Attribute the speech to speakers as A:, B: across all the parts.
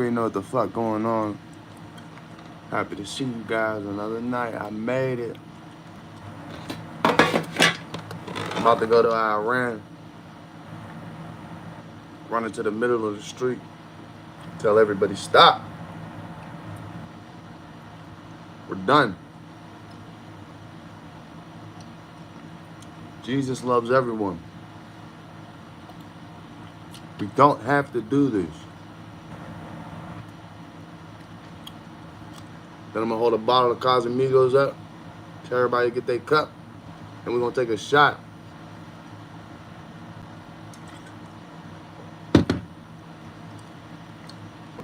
A: already know what the fuck going on. Happy to see you guys another night. I made it. I'm about to go to Iran. Run into the middle of the street. Tell everybody stop. We're done. Jesus loves everyone. We don't have to do this. Then I'm gonna hold a bottle of Casamigos up, tell everybody to get their cup, and we're gonna take a shot.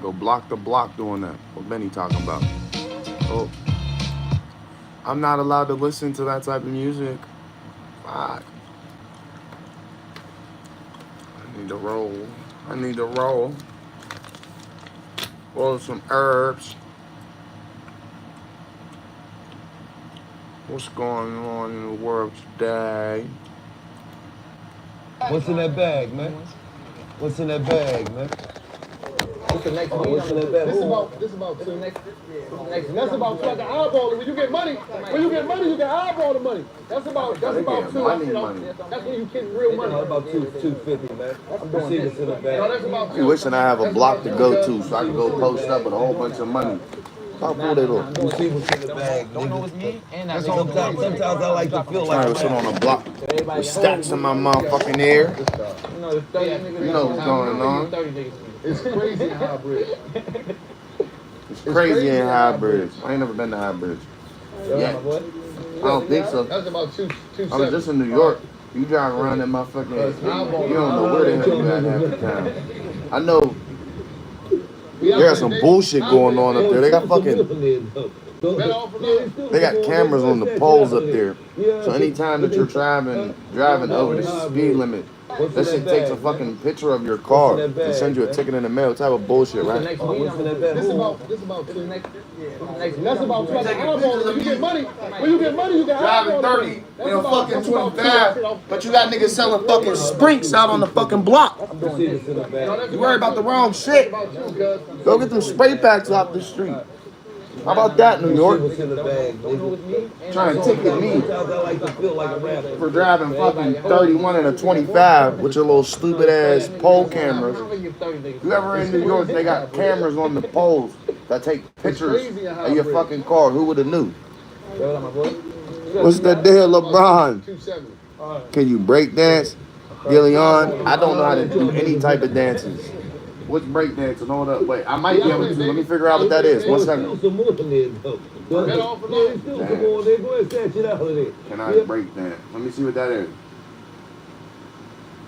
A: Go block to block doing that. What Benny talking about? Oh, I'm not allowed to listen to that type of music. Fuck. I need to roll. I need to roll. Roll some herbs. What's going on in the world today?
B: What's in that bag, man? What's in that bag, man?
C: What's the next one?
B: What's in that bag?
C: This about two. That's about two. Like an eyeball. When you get money, you can eyeball the money. That's about two.
A: Money.
C: That's when you get real money.
B: How about 250, man? I'm gonna see what's in the bag.
C: No, that's about
A: I'm
C: two.
A: wishing I have a block to go to so I can go post up with a whole bunch of money. How cool they look.
B: We'll see what's in the bag.
D: Don't know it's me, and that's
B: Sometimes I like to feel
A: Trying
B: like
A: to sit on a block with stacks in my motherfucking ear. You know what's going on.
C: It's crazy how bridge.
A: It's crazy in High Bridge. I ain't never been to High Bridge. Yet. I don't think so.
C: That's about two.
A: I was just in New York. You drive around that motherfucking, you don't know where the hell you at half the time. I know there's some bullshit going on up there. They got cameras on the poles up there. So anytime that you're driving over the speed limit, that shit takes a fucking picture of your car and sends you a ticket in the mail. Type of bullshit, right?
C: This about two. That's about two. Like an eyeball. When you get money, you can
A: Driving 30 in a fucking 25, but you got niggas selling fucking sprinks out on the fucking block. You worry about the wrong shit. Go get them spray packs off the street. How about that, New York? Trying to ticket me for driving fucking 31 and a 25 with your little stupid ass pole cameras. You ever in New York, they got cameras on the poles that take pictures of your fucking car. Who would have knew? What's the deal, LeBron? Can you break dance? Gillian, I don't know how to do any type of dances. What's break dancing? Hold up, wait. I might be able to. Let me figure out what that is. 1 second. Can I break dance? Let me see what that is.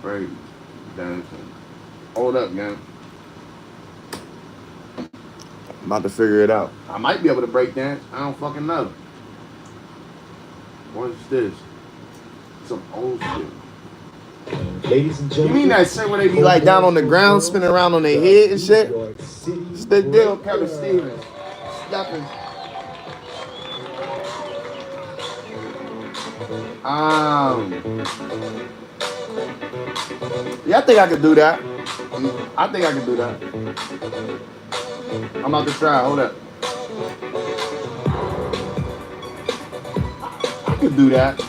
A: Break dancing. Hold up, man. I'm about to figure it out. I might be able to break dance. I don't fucking know. What's this? Some old shit.
B: Ladies and gentlemen,
A: You mean that shit where they be like down on the ground, spinning around on their head and shit? It's the deal, Kevin Stevens. Stuffing. Yeah, I think I could do that. I'm about to try. Hold up. I could do that.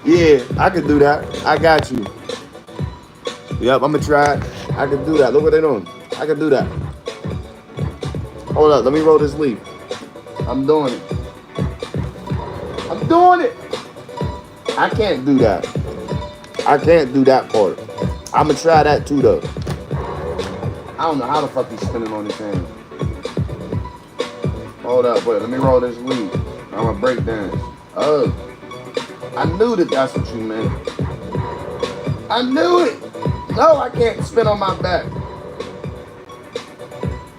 A: Yeah, I could do that. I got you. Yep, I'm gonna try it. I can do that. Look what they're doing. I can do that. Hold up, let me roll this leaf. I'm doing it. I can't do that. I can't do that part. I'm gonna try that too, though. I don't know how the fuck he's spinning on his hand. Hold up, wait, let me roll this leaf. I'm gonna break dance. Oh. I knew that's what you meant. I knew it. No, I can't spin on my back.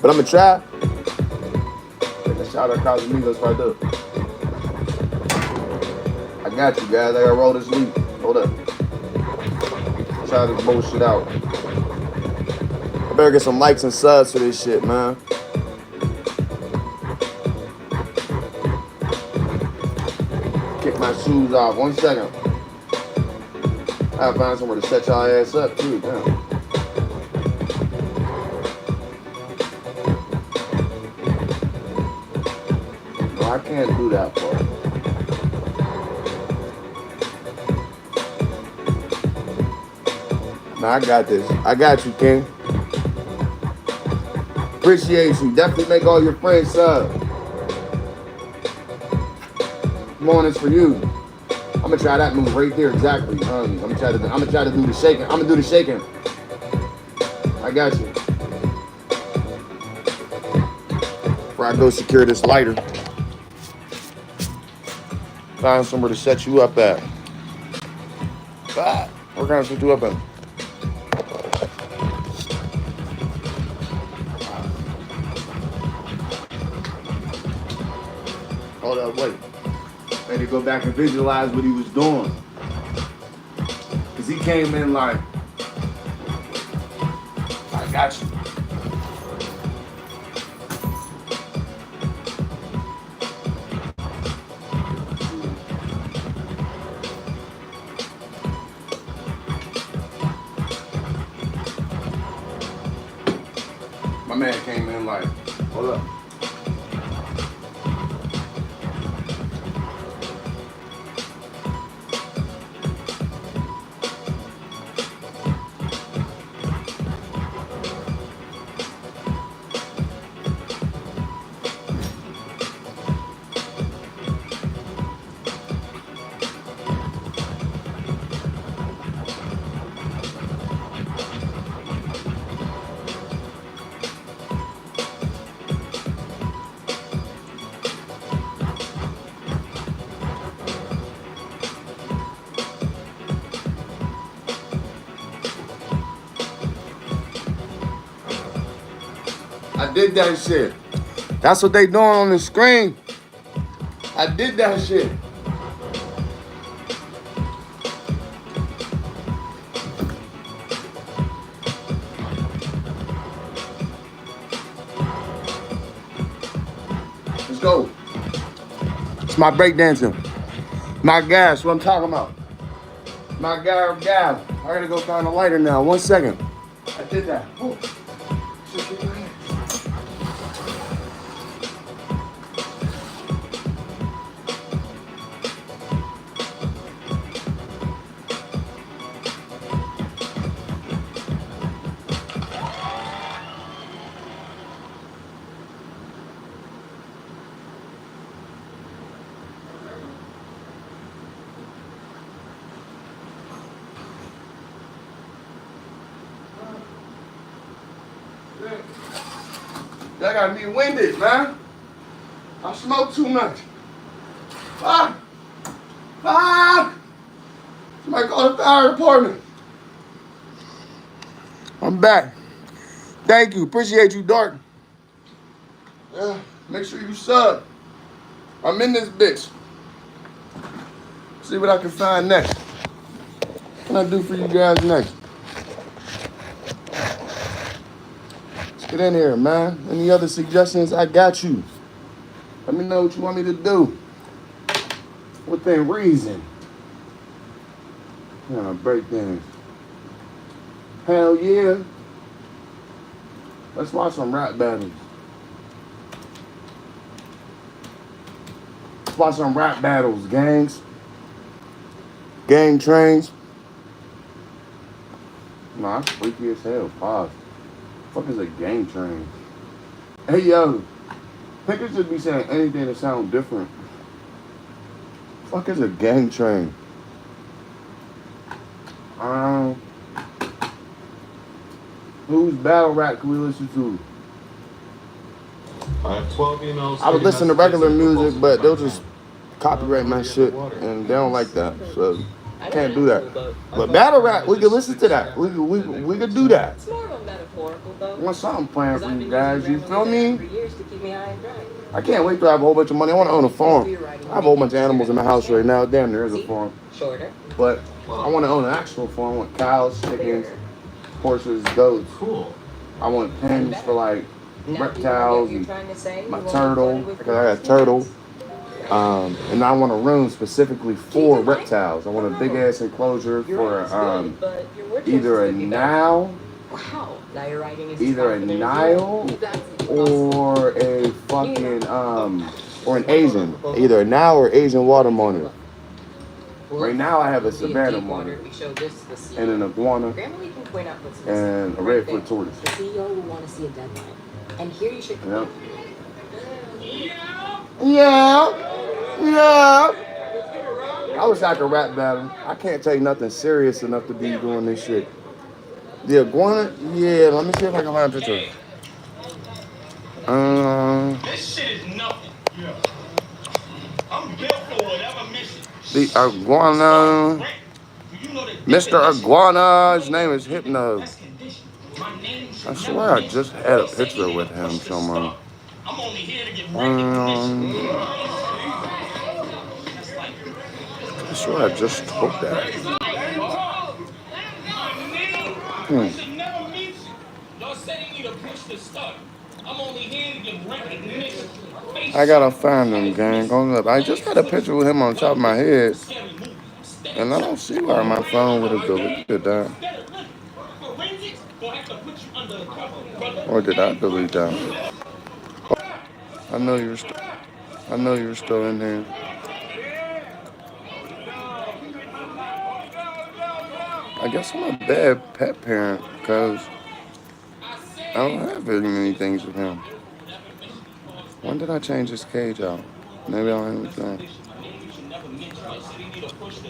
A: But I'm gonna try. Take a shot of Casamigos right there. I got you guys. I gotta roll this leaf. Hold up. Try this bullshit out. I better get some likes and subs for this shit, man. Kick my shoes off. 1 second. I gotta find somewhere to set y'all ass up too. Damn. No, I can't do that part. No, I got this. I got you, King. Appreciate you. Definitely make all your friends sub. Come on, it's for you. I'm gonna try that move right there exactly. I'm gonna try to do the shaking. I'm gonna do the shaking. I got you. Before I go secure this lighter. Find somewhere to set you up at. Where can I set you up at? Hold up, wait. I need to go back and visualize what he was doing. Cause he came in like, I got you. My man came in like, hold up. I did that shit. That's what they doing on the screen. I did that shit. Let's go. It's my breakdancing. My gas, what I'm talking about. My guy, gal. I gotta go find a lighter now. 1 second. I did that. Oh. That got me winded, man. I smoke too much. Fuck! Fuck! Somebody call the fire department. I'm back. Thank you. Appreciate you, Dark. Make sure you sub. I'm in this bitch. See what I can find next. What can I do for you guys next? Get in here, man. Any other suggestions? I got you. Let me know what you want me to do. Within reason. Break dance. Hell yeah. Let's watch some rap battles. Let's watch some rap battles, gangs. Gang trains. Nah, that's freaky as hell. Pause. Fuck is a gang train? Hey yo, niggas should be saying anything that sound different. Fuck is a gang train? Whose battle rap can we listen to?
D: I have 12 emails.
A: I would listen to regular music, but they'll just copyright my shit, and they don't like that, so can't do that. But battle rap, we can listen to that. We could do that.
E: It's more of a metaphorical though.
A: I want something planned for you guys. You feel me?
E: For years to keep me high and dry.
A: I can't wait to have a whole bunch of money. I want to own a farm. I have a whole bunch of animals in my house right now. Damn, there is a farm.
E: Shorter.
A: But I want to own an actual farm. I want cows, chickens, horses, goats.
D: Cool.
A: I want pens for like
E: Now,
A: reptiles
E: you're
A: and
E: trying to say
A: my
E: you won't
A: turtle.
E: play with
A: Because I got a
E: kids?
A: turtle. And I want a room specifically for reptiles. I want a big ass enclosure for either a Nile,
E: Wow. Now you're writing is
A: either a Nile or a fucking or an Asian, either a Nile or Asian water monitor. Right now I have a Savannah monitor and an iguana and a redfoot tortoise.
E: The CEO will want to see a deadline, and here you should.
A: Yep. Yeah. I wish I could rap battle. I can't take nothing serious enough to be doing this shit. The iguana? Yeah, let me see if I can find a picture.
D: This shit is nothing. Yeah. I'm built for whatever mission.
A: The iguana. Mr. Iguana, his name is Hypno. I swear I just had a picture with him somewhere.
D: I'm only here to get recognition.
A: I swear I just took that. I gotta find him, gang. Hold up. I just had a picture with him on top of my head. And I don't see why my phone would have deleted that. Or did I delete that? I know you were still in there. I guess I'm a bad pet parent because I don't have very many things with him. When did I change his cage out? Maybe I'll end with that.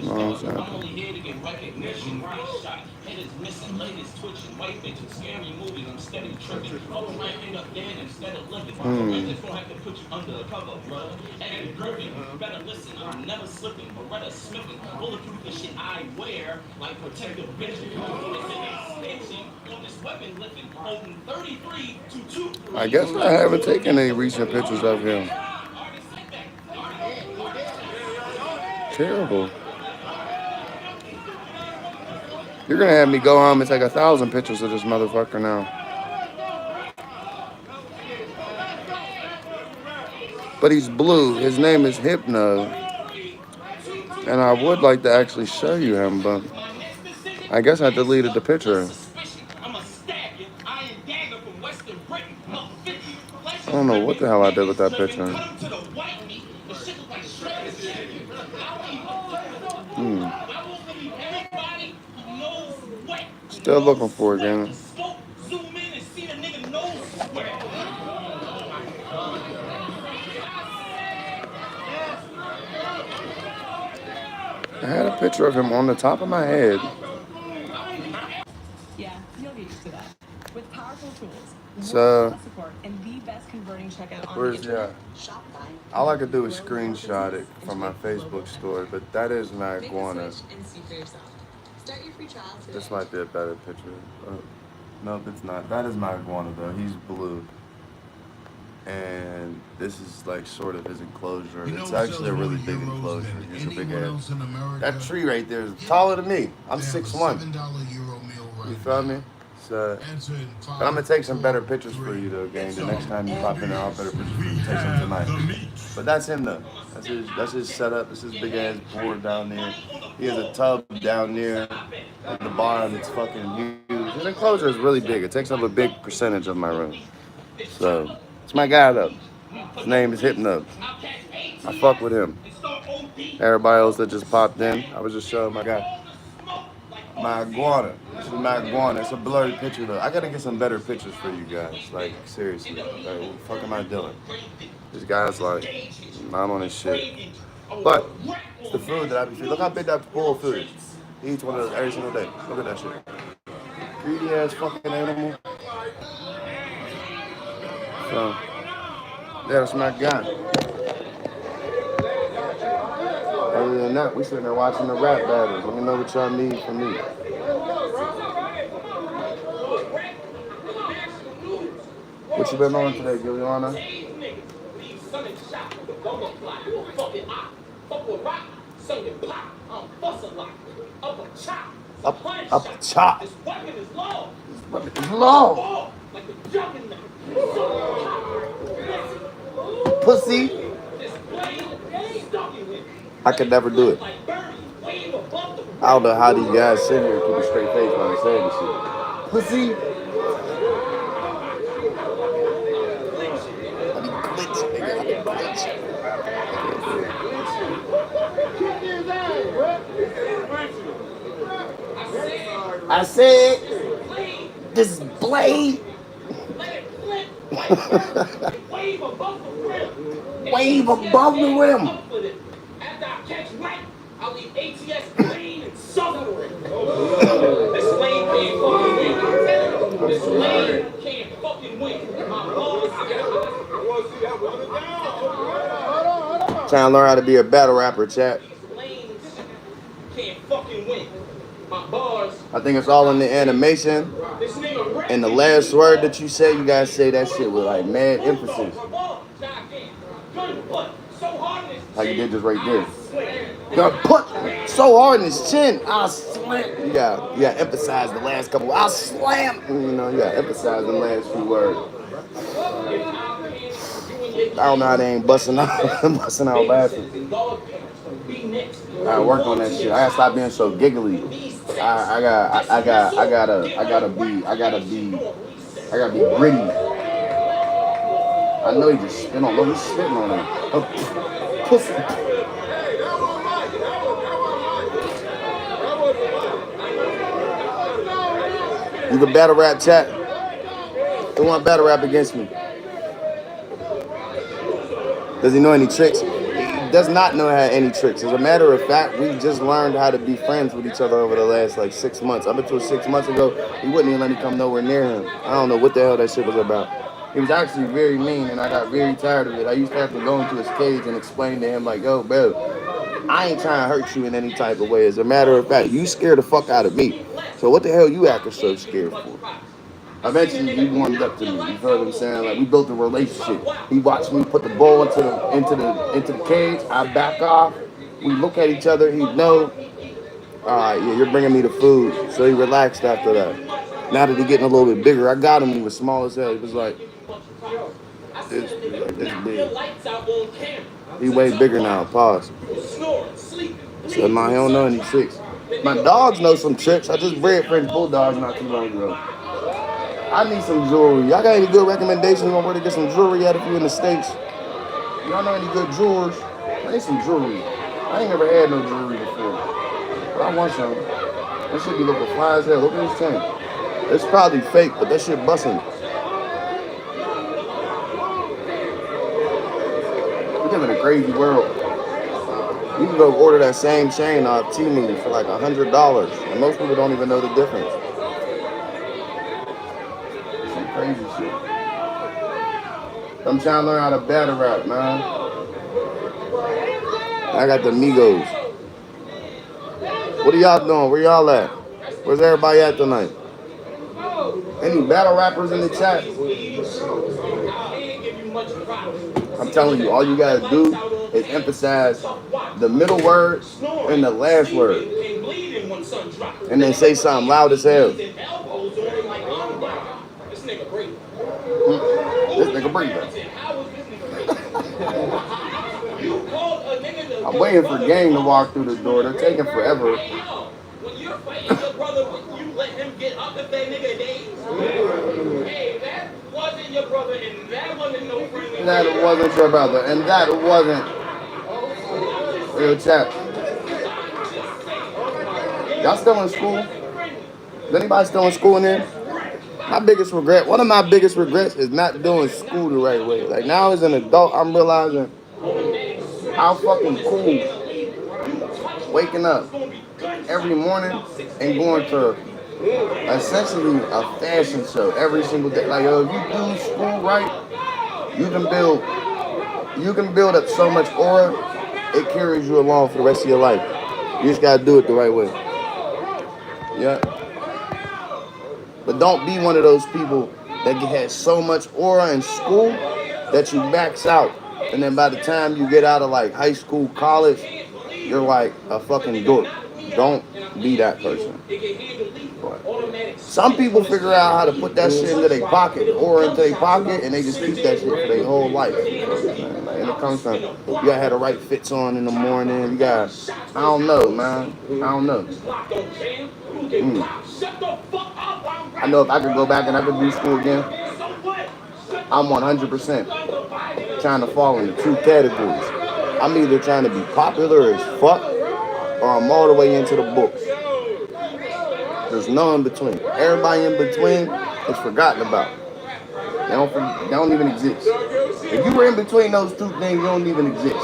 A: No, it's not. I guess I haven't taken any recent pictures of him. Terrible. You're gonna have me go home and take 1,000 pictures of this motherfucker now. But he's blue. His name is Hypno. And I would like to actually show you him, but I guess I deleted the picture. I don't know what the hell I did with that picture. Still looking for it, gang. I had a picture of him on the top of my head.
F: Yeah, you'll get used to that. With powerful tools,
A: So,
F: support, and the best converting checkout on
A: where's
F: the
A: that?
F: Shopify.
A: All I could do is screenshot it from my Facebook story, but that is my iguana.
F: Start your free trial today.
A: This might be a better picture. No, it's not. That is my iguana, though. He's blue. And this is like sort of his enclosure. It's actually a really big enclosure. He's a big ass. That tree right there is taller than me. I'm 6'1". You feel me? So, but I'm gonna take some better pictures for you though, gang. The next time you pop in there, I'll better pictures for you. Take some tonight. But that's him though. That's his setup. That's his big ass board down there. He has a tub down there at the bottom. It's fucking huge. His enclosure is really big. It takes up a big percentage of my room. So it's my guy though. His name is Hypno. I fuck with him. Everybody else that just popped in, I was just showing my guy. My iguana. This is my iguana. It's a blurry picture though. I gotta get some better pictures for you guys. Like seriously. Like what the fuck am I doing? This guy's like, I'm on his shit. But it's the food that I be feeding. Look how big that bowl of food is. He eats one of those every single day. Look at that shit. Greedy ass fucking animal. So yeah, that's my guy. Other than that, we sitting there watching the rap battles. Let me know what y'all need from me. What you been on today, Giuliana? Up chop. This weapon is long. Pussy. I could never do it. I don't know how these guys sit here and keep a straight face when they say this shit. Pussy. I be glitch, nigga. I be glitch. I said, this is Blade. Wave above the rim.
D: After I catch Mike, I'll leave ATS clean and suffering. This lane can't fucking win. This lane can't fucking win. My balls
A: Trying to learn how to be a battle rapper, chat.
D: These lanes can't fucking win. My bars.
A: I think it's all in the animation.
D: This nigga rap.
A: And the last word that you say, you gotta say that shit with like mad emphasis. Like you did just right there. Got put so hard in his chin, I slam. You gotta emphasize the last couple. I slam. You know, you gotta emphasize the last few words. I don't know how they ain't busting out laughing. I work on that shit. I gotta stop being so giggly. I gotta be gritty. I know he just spit on. Look, he's spitting on him. Pussy. You can battle rap, chat. Who want battle rap against me? Does he know any tricks? He does not know how any tricks. As a matter of fact, we just learned how to be friends with each other over the last like 6 months. Up until 6 months ago, he wouldn't even let me come nowhere near him. I don't know what the hell that shit was about. He was actually very mean, and I got very tired of it. I used to have to go into his cage and explain to him, like, yo, bro, I ain't trying to hurt you in any type of way. As a matter of fact, you scared the fuck out of me. So what the hell you acting so scared for? Eventually, he warmed up to me. You heard what I'm saying? Like, we built a relationship. He watched me put the ball into the cage. I back off. We look at each other. He know, all right, yeah, you're bringing me the food. So he relaxed after that. Now that he's getting a little bit bigger, I got him. He was small as hell. He was like this big. He way bigger now. Pause. So nah, he don't know any tricks. My dogs know some tricks. I just bred French bulldogs not too long ago. I need some jewelry. Y'all got any good recommendations on where to get some jewelry at if you in the States? Y'all know any good jewelers? I need some jewelry. I ain't never had no jewelry before. But I want some. That shit be looking fly as hell. Look at this chain. It's probably fake, but that shit busting. We live in a crazy world. You can go order that same chain off Temu for like $100, and most people don't even know the difference. Some crazy shit. I'm trying to learn how to battle rap, man. I got the Migos. What are y'all doing? Where y'all at? Where's everybody at tonight? Any battle rappers in the chat? I'm telling you, all you gotta do is emphasize the middle word and the last word. And then say something loud as hell. This nigga breathing. I'm waiting for Gang to walk through the door. They're taking forever.
D: When you're fighting your brother, you let him get up if that nigga days. Hey, that wasn't your brother, and that wasn't no friend.
A: That wasn't your brother, and that wasn't real chat. Y'all still in school? Is anybody still in school in there? My biggest regret, one of my biggest regrets is not doing school the right way. Like now as an adult, I'm realizing how fucking cool waking up every morning and going to essentially a fashion show every single day. Like yo, if you do school right, you can build up so much aura, it carries you along for the rest of your life. You just gotta do it the right way. Yeah. But don't be one of those people that had so much aura in school that you max out. And then by the time you get out of like high school, college, you're like a fucking dork. Don't be that person. But some people figure out how to put that shit into their pocket or into their pocket and they just keep that shit for their whole life. And it comes from. You gotta have the right fits on in the morning. You got, I don't know, man. I don't know. I know if I could go back and I could do school again, I'm 100% trying to fall into two categories. I'm either trying to be popular as fuck, or I'm all the way into the books. There's no in between. Everybody in between is forgotten about. They don't even exist. If you were in between those two things, you don't even exist.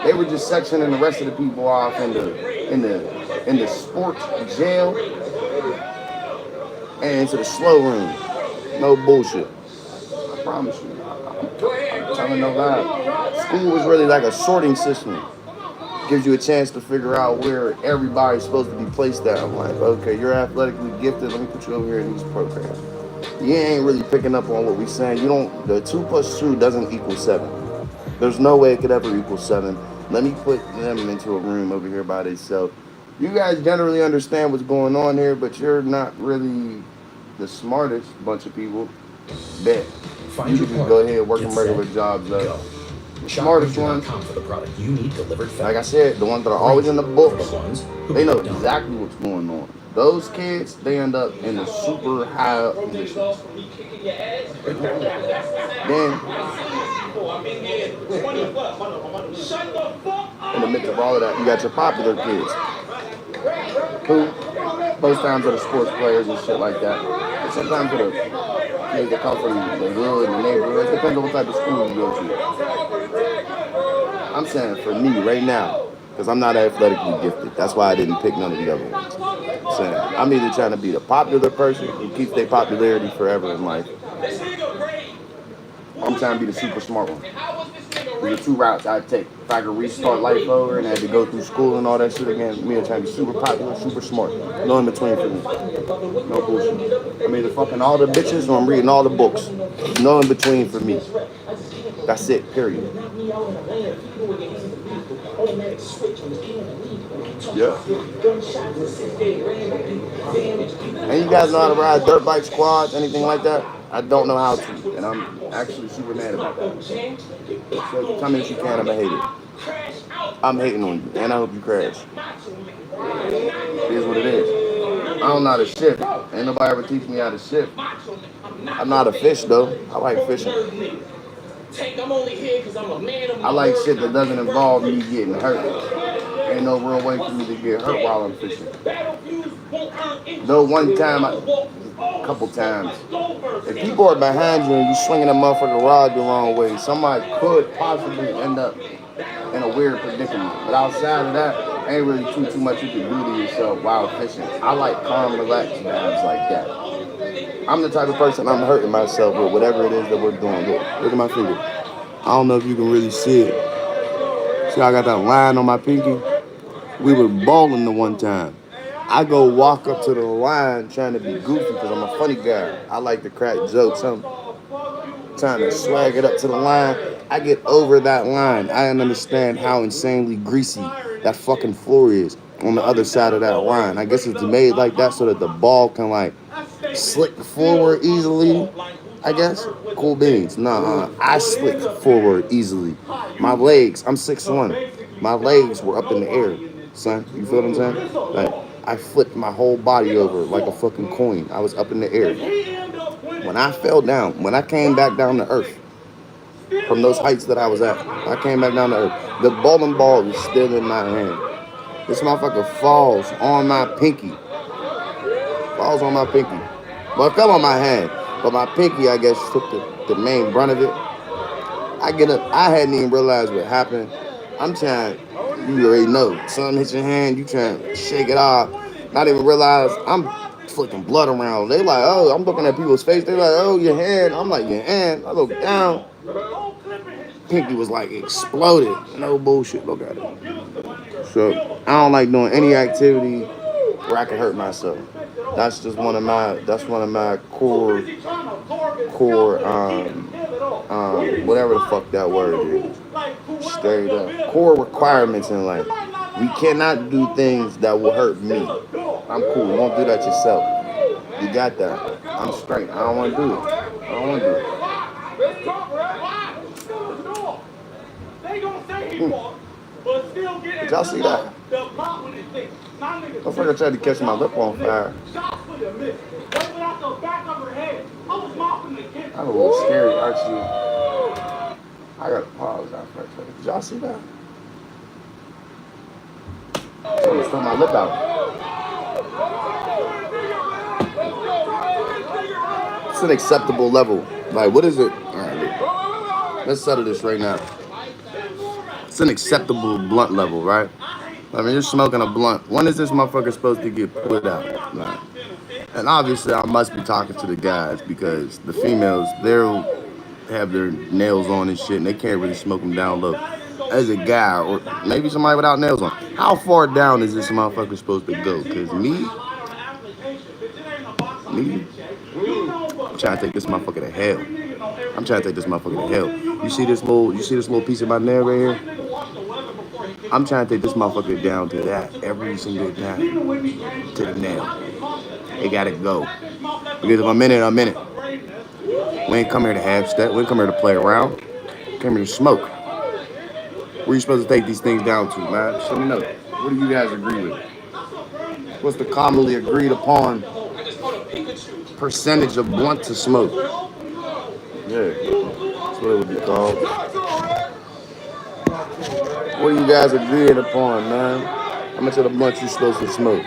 A: They were just sectioning the rest of the people off in the sports jail and into the slow room. No bullshit. I promise you. I'm telling no lie. School was really like a sorting system. Gives you a chance to figure out where everybody's supposed to be placed at. I'm like, okay, you're athletically gifted. Let me put you over here in these programs. You ain't really picking up on what we're saying. The 2 + 2 doesn't equal 7. There's no way it could ever equal 7. Let me put them into a room over here by themselves. You guys generally understand what's going on here, but you're not really the smartest bunch of people. Bet. You can just go ahead and work some regular jobs though. The smartest ones, like I said, the ones that are always in the books, they know exactly what's going on. Those kids, they end up in the super high positions. Then, in the midst of all of that, you got your popular kids, who most times are the sports players and shit like that. But sometimes they're the kids that come from the hood and the neighborhood. It depends on what type of school you go to. I'm saying for me right now, because I'm not athletically gifted. That's why I didn't pick none of the other ones. I'm either trying to be the popular person who keeps their popularity forever in life. I'm trying to be the super smart one. These are 2 routes I'd take. If I could restart life over and I had to go through school and all that shit again, me trying to be super popular, super smart. No in between for me. No bullshit. I'm either fucking all the bitches or I'm reading all the books. No in between for me. That's it, period. Yeah. And you guys know how to ride dirt bikes, quads, anything like that? I don't know how to, and I'm actually super mad about that. So tell me if you can, I'm gonna hate it. I'm hating on you, and I hope you crash. It is what it is. I don't know how to shift. Ain't nobody ever teach me how to shift. I'm not a fish though. I like fishing. I like shit that doesn't involve me getting hurt. Ain't no real way for me to get hurt while I'm fishing. Though one time, a couple times, if people are behind you and you swinging a motherfucking rod the wrong way, somebody could possibly end up in a weird predicament. But outside of that, ain't really too much you can do to yourself while fishing. I like calm, relaxed dives like that. I'm the type of person I'm hurting myself with whatever it is that we're doing. Look at my finger. I don't know if you can really see it. See, I got that line on my pinky. We were bowling the one time. I go walk up to the line trying to be goofy because I'm a funny guy. I like to crack jokes. I'm trying to swag it up to the line. I get over that line. I understand how insanely greasy that fucking floor is on the other side of that line. I guess it's made like that so that the ball can like slick forward easily. I guess. Cool beans. Nah, I slick forward easily. My legs, I'm 6'1". My legs were up in the air, son. You feel what I'm saying? Like, I flipped my whole body over like a fucking coin. I was up in the air. When I fell down, when I came back down to earth, from those heights that I was at, I came back down to earth. The bowling ball is still in my hand. This motherfucker falls on my pinky. Falls on my pinky. Well, it fell on my hand. But my pinky, I guess, took the main brunt of it. I get up. I hadn't even realized what happened. I'm trying, you already know. Something hits your hand, you trying to shake it off. Not even realize I'm flicking blood around. They like, oh, I'm looking at people's face. They like, oh, your hand. I'm like, your hand. I look down. Pinky was like exploded. No bullshit. Look at it. So I don't like doing any activity where I can hurt myself. That's just one of my core, whatever the fuck that word is. Straight up. Core requirements in life. We cannot do things that will hurt me. I'm cool. You won't do that yourself. You got that. I'm straight. I don't want to do it. I don't want to do it.
D: But still getting
A: Did y'all see that?
D: the pop when it thinks. Not niggas.
A: Motherfucker tried to catch my lip on fire.
D: Shots for the miss. Right without the back of her head. I was mopping the kid.
A: I'm a little scary, actually. I gotta pause that for a second. Did y'all see that? Someone stuck my lip out. It's an acceptable level. Like, what is it? All right, let's settle this right now. It's an acceptable blunt level, right? I mean, you're smoking a blunt. When is this motherfucker supposed to get put out? Like, and obviously, I must be talking to the guys because the females, they'll have their nails on and shit, and they can't really smoke them down low. As a guy, or maybe somebody without nails on, how far down is this motherfucker supposed to go? Because me, I'm trying to take this motherfucker to hell. I'm trying to take this motherfucker to hell. You see this little piece of my nail right here? I'm trying to take this motherfucker down to that every single time. To the nail. It gotta go. Because if I'm in it. We ain't come here to half step. We ain't come here to play around. We come here to smoke. Where you supposed to take these things down to, man? Let me know. What do you guys agree with? What's the commonly agreed upon percentage of blunt to smoke? Yeah, that's what it would be called. What are you guys agreeing upon, man? How much of the blunt you supposed to smoke?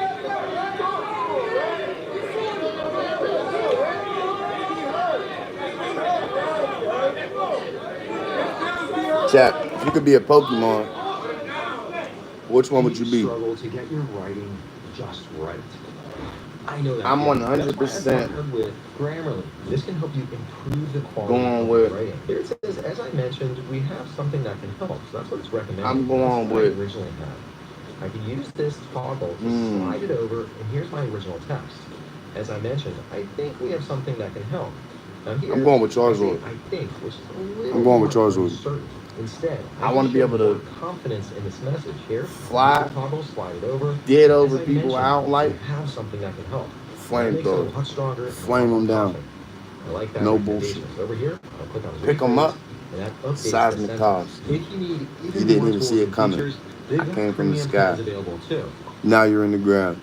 A: Chat, if you could be a Pokemon, which one would you be?
G: Struggle to get your writing just right. I know that.
A: I'm 100%
G: with Grammarly. This can help you improve the quality
A: going
G: of
A: with.
G: writing. Here it says, as I mentioned, we have something that can help. So that's what it's recommended.
A: I'm going
G: That's what
A: with.
G: I originally had. I can use this toggle to slide it over, and here's my original text. As I mentioned, I think we have something that can help. Now here,
A: I'm going with Charizard.
G: I think, which is a little
A: I'm going with
G: more
A: Charizard.
G: uncertain. Instead,
A: I want to be able to
G: confidence in this message here.
A: fly,
G: Toggle, slide it over.
A: get over
G: As I
A: people I don't
G: mentioned,
A: like,
G: we have something that can help.
A: flamethrower,
G: Much stronger,
A: flame them down.
G: I like that.
A: No bullshit.
G: Over here, I'll click on
A: Pick them up,
G: and that updates the
A: seismic
G: sensor.
A: toss.
G: If you need
A: You didn't
G: more
A: even see
G: tools
A: it
G: and
A: coming.
G: features,
A: I
G: they've got
A: came from the
G: premium
A: sky.
G: plans available too.
A: Now you're in the ground.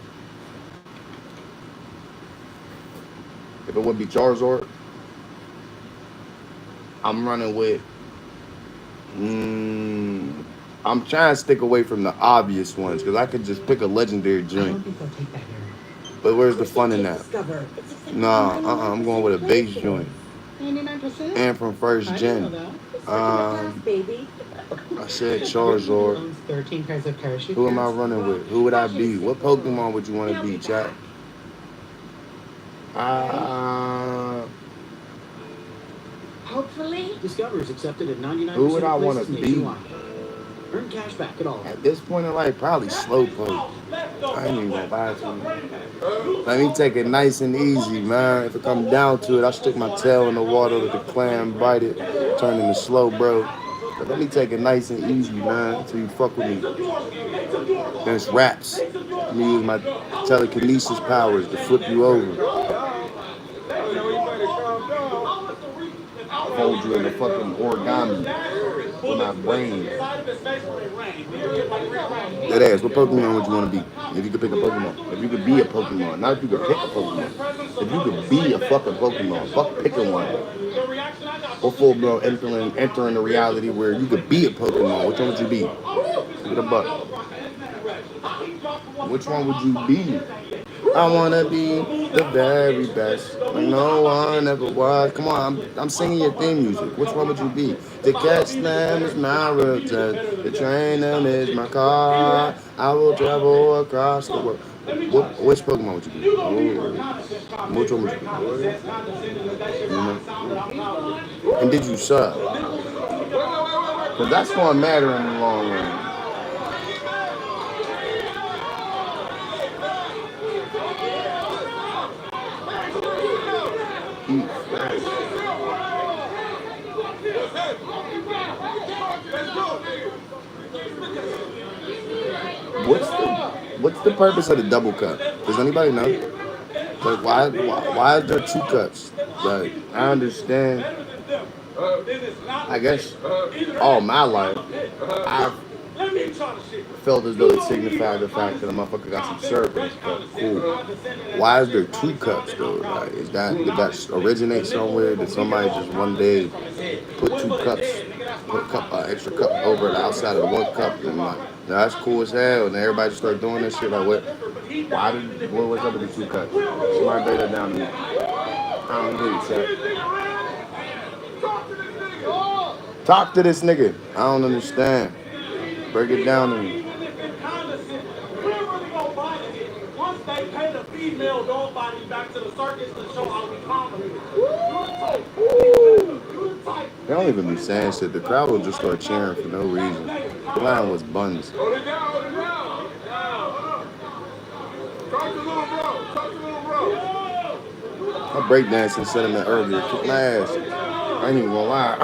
A: If it would be Charizard, I'm running with. I'm trying to stick away from the obvious ones because I could just pick a legendary joint. But where's the fun in that? Nah, I'm going with a base joint.
F: 99%?
A: And from first gen. I said Charizard.
F: 13 pairs of parachute.
A: Who am I running with? Who would I be? What Pokemon would you want to be, chat?
F: Hopefully. Discover is accepted at 99%.
A: Who would I want to be?
F: nationwide. Earn cash back at all.
A: At this point in life, probably Slowpoke. I ain't even gonna lie to you. Let me take it nice and easy, man. If it comes down to it, I stick my tail in the water, let the clam bite it, turn into slow, bro. But let me take it nice and easy, man, until you fuck with me. Then it's raps. Let me use my telekinesis powers to flip you over. Hold you in the fucking origami with my brain. That ass, what Pokemon would you want to be? If you could pick a Pokemon. If you could be a Pokemon. Not if you could pick a Pokemon. If you could be a fucking Pokemon. Fuck picking one. Or full blown entering the reality where you could be a Pokemon. Which one would you be? Get a buck. Which one would you be? I wanna be the very best. Like no one ever was. Come on, I'm singing your theme music. Which one would you be? The catch them is my road test. The train them is my car. I will travel across the world. Which Pokemon would you be? Which one would you be? And did you suck? Because that's gonna matter in the long run. What's the purpose of the double cup? Does anybody know? Like why is there two cups? Like I understand
D: then it's not
A: I guess
D: either
A: all
D: that
A: my
D: or
A: life,
D: I'm a pit.
A: I've
D: Let me try to shit.
A: felt as though it signified the fact that a motherfucker got some service. But cool. Why is there two cups though? Like, did that originate somewhere? Did somebody just one day put two cups, put extra cup over the outside of the one cup, and like, that's cool as hell. And everybody just started doing this shit. Like, what? What's up with the two cups? Somebody break that down to me. I don't get it, chat. Talk to this nigga. I don't understand. Break it down to me.
D: Once they pay the female dog body back to the circus to show how we comedy.
A: They don't even be saying shit. The crowd will just start cheering for no reason. The line was buns.
C: Hold it down, hold it down. Talk to little bro. Talk to little bro.
A: I breakdancing sentiment earlier. Kick my ass. I ain't even gonna lie.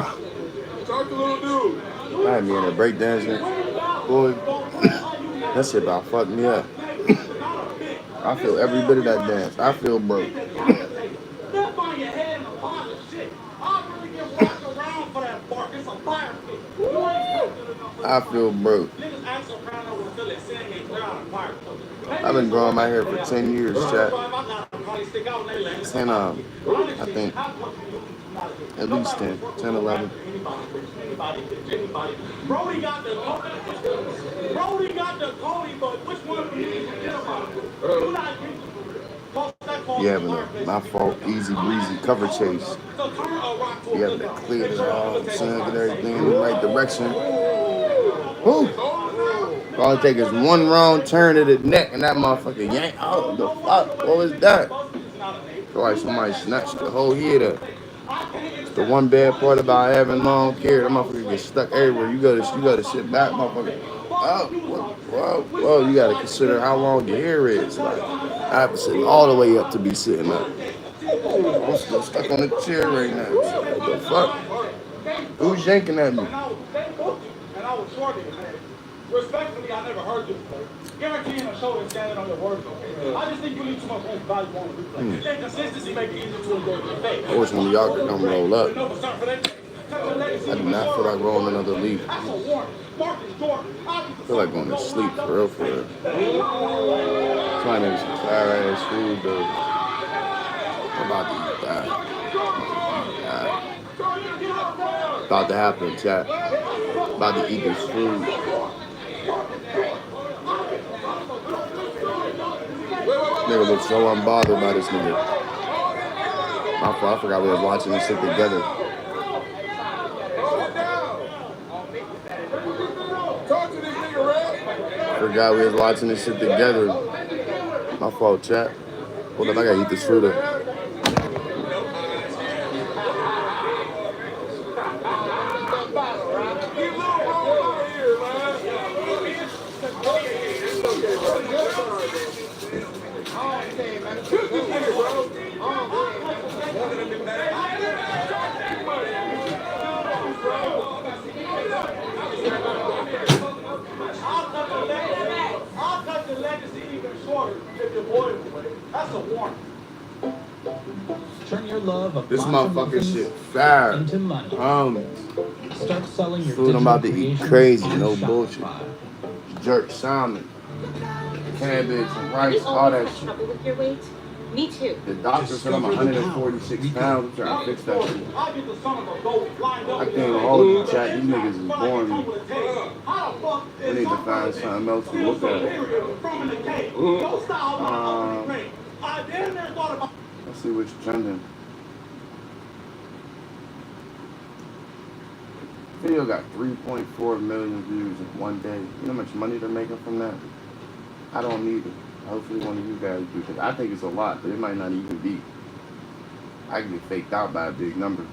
C: Talk to little dude.
A: I had me in there breakdancing. Boy, that shit about fucked me up. I feel every bit of that dance. I feel broke.
D: Step on your head in a pile of shit. I really get walked around for that bark. It's a fire pit.
A: I feel broke.
D: Niggas act so proud of what they saying they clear out a fire.
A: I've been growing my hair for 10 years, chat. And I think at least 10, 11.
D: Brody got the Cody, but which one of you forget about it?
A: You having my fault, easy breezy cover chase. You having to clear the sun, get everything in the right direction. Woo! All it take is one wrong turn of the neck and that motherfucker yank out. The fuck? What was that? Feel like somebody snatched the whole head up. The one bad part about having long hair, that motherfucker gets stuck everywhere. You gotta sit back, motherfucker. Oh, whoa, you gotta consider how long your hair is. Like, I have to sit all the way up to be sitting up. I'm still stuck on the chair right now. What the fuck? Who's yanking at me?
D: And I was short of it, man. Respectfully, I never heard this before. Guaranteeing a show and standing on your words. I just think you need too much value on the replay. And consistency make it easier to enjoy the debate.
A: I wish one of y'all could come roll up. I do not feel like rolling another leaf. I feel like going to sleep for real, for real. Trying to eat some fire ass food though. I'm about to eat that. About to happen, chat. About to eat this food. Nigga looks so unbothered by this nigga. My fault, I forgot we was watching this shit together. Forgot we was watching this shit together. My fault, chat. Hold up, I gotta eat this food up.
D: I'll cut the legacy even shorter if your boy is away. That's a warning.
H: Turn your love of
A: This
H: lots of
A: motherfucker
H: muffins
A: shit fire.
H: into money. Start selling your
A: Food I'm about to eat
H: digital
A: crazy,
H: creations
A: no
H: on
A: bullshit.
H: Shopify.
A: Jerk salmon, cabbage, and
E: Have
A: rice,
E: you
A: all
E: always
A: that
E: had
A: shit.
E: trouble with your weight? Me too.
A: The doctor said I'm 146 pounds. I'm trying to fix that shit.
D: I'll get the son of a goat lined up.
A: I can't even hold you, chat. These niggas is boring me. We need to find something else to look at. Let's see what's trending. Video got 3.4 million views in one day. You know how much money they're making from that? I don't need it. Hopefully one of you guys do, because I think it's a lot, but it might not even be. I can get faked out by a big number.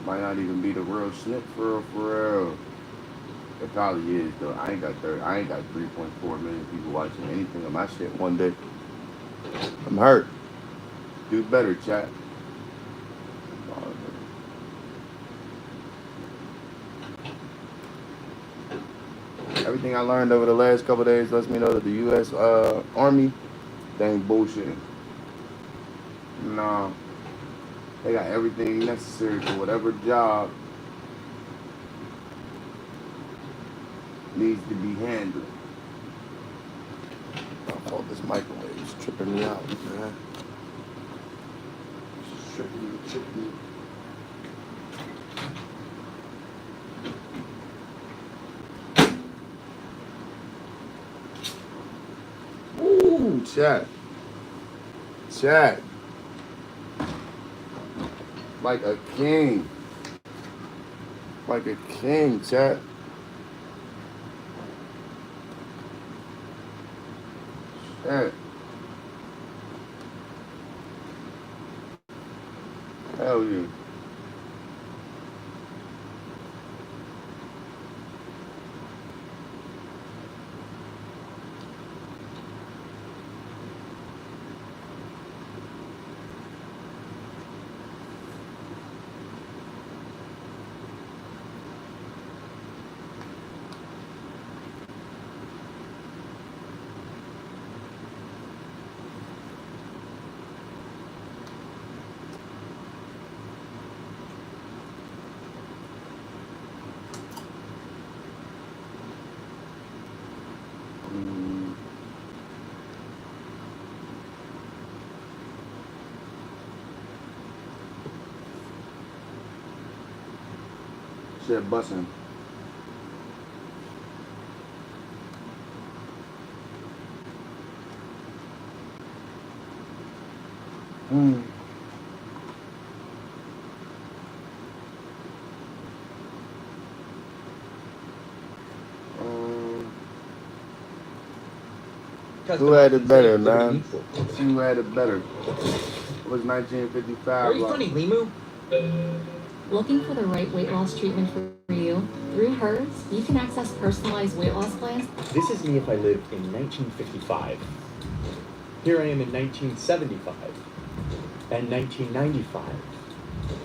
A: Might not even be the real snip for real. It probably is though. I ain't got 3.4 million people watching anything on my shit one day. I'm hurt. Do better, chat. Everything I learned over the last couple of days lets me know that the U.S. Army, they ain't bullshitting. Nah. They got everything necessary for whatever job needs to be handled. I thought this microwave is tripping me out, man. It's tripping me. Ooh, chat. Like a king. Like a king, chat. Chat. Hell yeah. Shit bussin'. Who had it better, man? Who had it better? It was 1955.
D: Are you funny, Limu?
E: Looking for the right weight loss treatment for you? Through hers, you can access personalized weight loss plans.
H: This is me if I lived in 1955. Here I am in 1975 and 1995,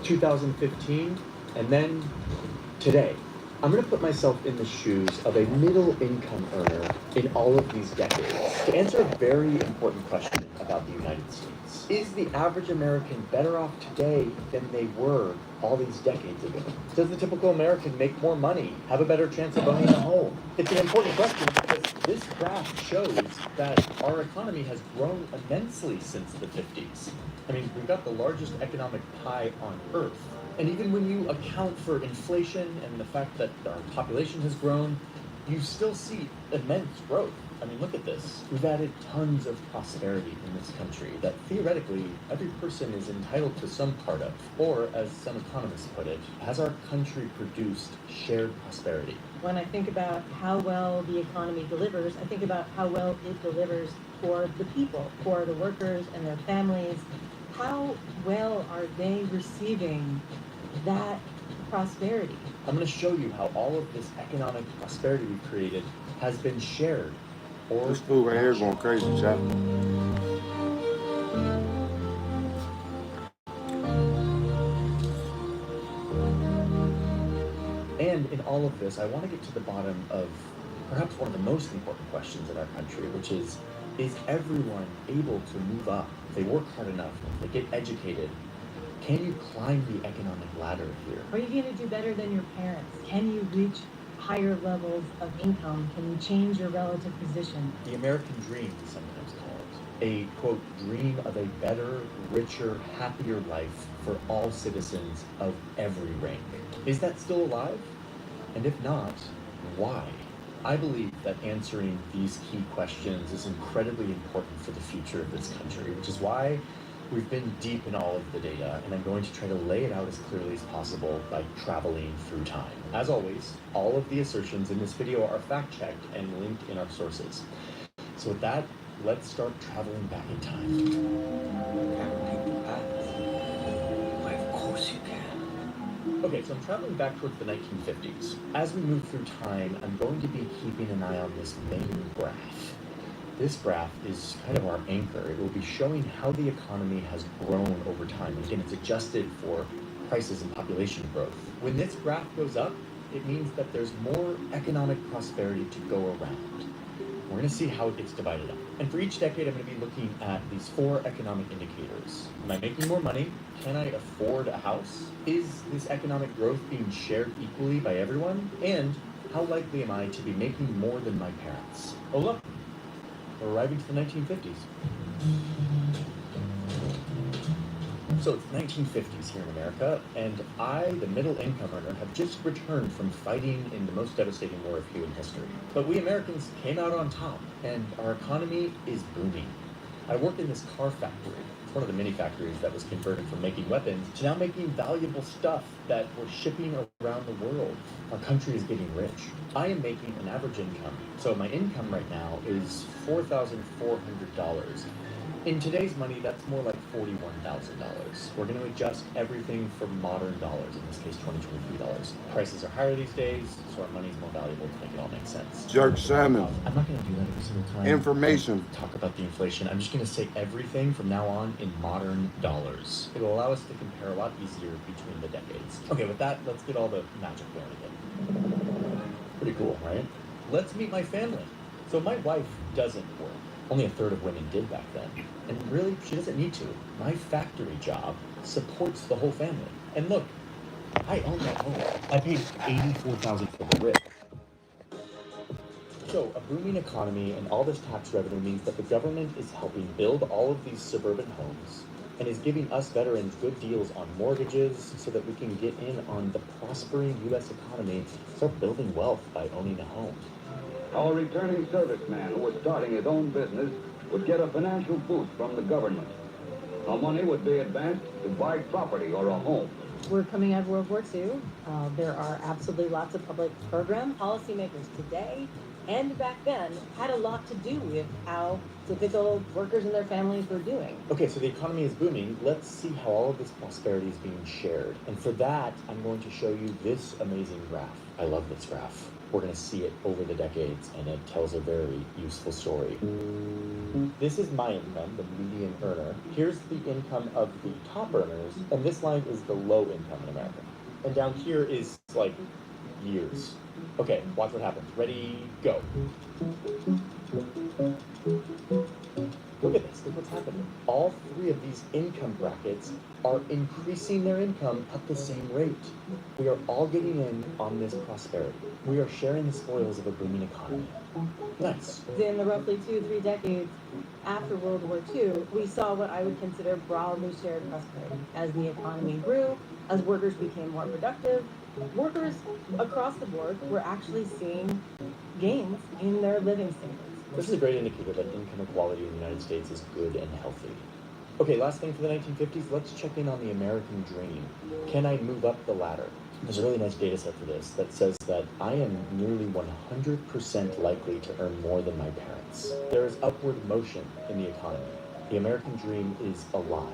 H: 2015, and then today. I'm going to put myself in the shoes of a middle-income earner in all of these decades to answer a very important question about the United States. Is the average American better off today than they were all these decades ago? Does the typical American make more money, have a better chance of owning a home? It's an important question because this graph shows that our economy has grown immensely since the 50s. I mean, we've got the largest economic pie on Earth. And even when you account for inflation and the fact that our population has grown, you still see immense growth. I mean, look at this. We've added tons of prosperity in this country that theoretically every person is entitled to some part of. Or, as some economists put it, has our country produced shared prosperity?
F: When I think about how well the economy delivers, I think about how well it delivers for the people, for the workers and their families. How well are they receiving that prosperity?
H: I'm going to show you how all of this economic prosperity we've created has been shared. Or
A: This food right here is going crazy, chat.
H: And in all of this, I want to get to the bottom of perhaps one of the most important questions in our country, which is everyone able to move up? If they work hard enough, if they get educated, can you climb the economic ladder here?
F: Are you going to do better than your parents? Can you reach higher levels of income? Can you change your relative position?
H: The American dream is sometimes called a, quote, dream of a better, richer, happier life for all citizens of every rank. Is that still alive? And if not, why? I believe that answering these key questions is incredibly important for the future of this country, which is why we've been deep in all of the data, and I'm going to try to lay it out as clearly as possible by traveling through time. As always, all of the assertions in this video are fact-checked and linked in our sources. So with that, let's start traveling back in time.
D: Can people ask? Why, of course you can.
H: Okay, so I'm traveling back towards the 1950s. As we move through time, I'm going to be keeping an eye on this main graph. This graph is kind of our anchor. It will be showing how the economy has grown over time. Again, it's adjusted for prices and population growth. When this graph goes up, it means that there's more economic prosperity to go around. We're going to see how it gets divided up. And for each decade, I'm going to be looking at these 4 economic indicators. Am I making more money? Can I afford a house? Is this economic growth being shared equally by everyone? And how likely am I to be making more than my parents? Oh look, we're arriving to the 1950s. So it's 1950s here in America, and I, the middle income earner, have just returned from fighting in the most devastating war of human history. But we Americans came out on top, and our economy is booming. I work in this car factory. It's one of the mini factories that was converted from making weapons to now making valuable stuff that we're shipping around the world. Our country is getting rich. I am making an average income. So my income right now is $4,400. In today's money, that's more like $41,000. We're going to adjust everything for modern dollars, in this case, $2023. Prices are higher these days, so our money's more valuable to make it all make sense.
A: Jerk salmon.
H: I'm not going to do that every single time.
A: Information.
H: Talk about the inflation. I'm just going to say everything from now on in modern dollars. It'll allow us to compare a lot easier between the decades. Okay, with that, let's get all the magic going again. Pretty cool, right? Let's meet my family. So my wife doesn't work. Only a third of women did back then. And really, she doesn't need to. My factory job supports the whole family. And look, I own that home. I paid $84,000 for the rip. So a booming economy and all this tax revenue means that the government is helping build all of these suburban homes and is giving us veterans good deals on mortgages so that we can get in on the prospering U.S. economy and start building wealth by owning a home.
I: Our returning serviceman who was starting his own business would get a financial boost from the government. Our money would be advanced to buy property or a home.
F: We're coming out of World War II. There are absolutely lots of public program policymakers today and back then had a lot to do with how typical workers and their families were doing.
H: Okay, so the economy is booming. Let's see how all of this prosperity is being shared. And for that, I'm going to show you this amazing graph. I love this graph. We're going to see it over the decades, and it tells a very useful story. This is my income, the median earner. Here's the income of the top earners, and this line is the low income in America. And down here is like years. Okay, watch what happens. Ready, go. Look at this, look what's happening. All 3 of these income brackets are increasing their income at the same rate. We are all getting in on this prosperity. We are sharing the spoils of a booming economy. Nice.
F: In the roughly 2-3 decades after World War II, we saw what I would consider broadly shared prosperity. As the economy grew, as workers became more productive, workers across the board were actually seeing gains in their living standards.
H: This is a great indicator that income equality in the United States is good and healthy. Okay, last thing for the 1950s, let's check in on the American dream. Can I move up the ladder? There's a really nice data set for this that says that I am nearly 100% likely to earn more than my parents. There is upward motion in the economy. The American dream is alive,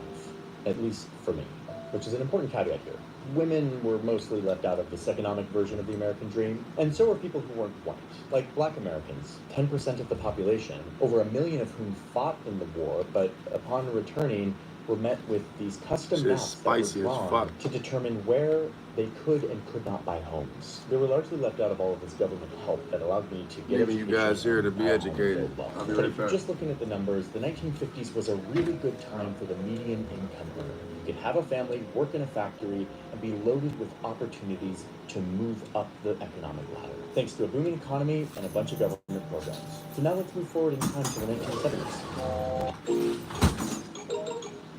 H: at least for me, which is an important caveat here. Women were mostly left out of this economic version of the American dream, and so were people who weren't white, like Black Americans, 10% of the population, over 1 million of whom fought in the war, but upon returning were met with these custom maps that were drawn to determine where they could and could not buy homes. They were largely left out of all of this government help that allowed me to get
A: Leaving you guys here to be educated. I'll be
H: But
A: right
H: if you're
A: back.
H: just looking at the numbers, the 1950s was a really good time for the median income earner. You could have a family, work in a factory, and be loaded with opportunities to move up the economic ladder, thanks to a booming economy and a bunch of government programs. So now let's move forward in time to the 1970s.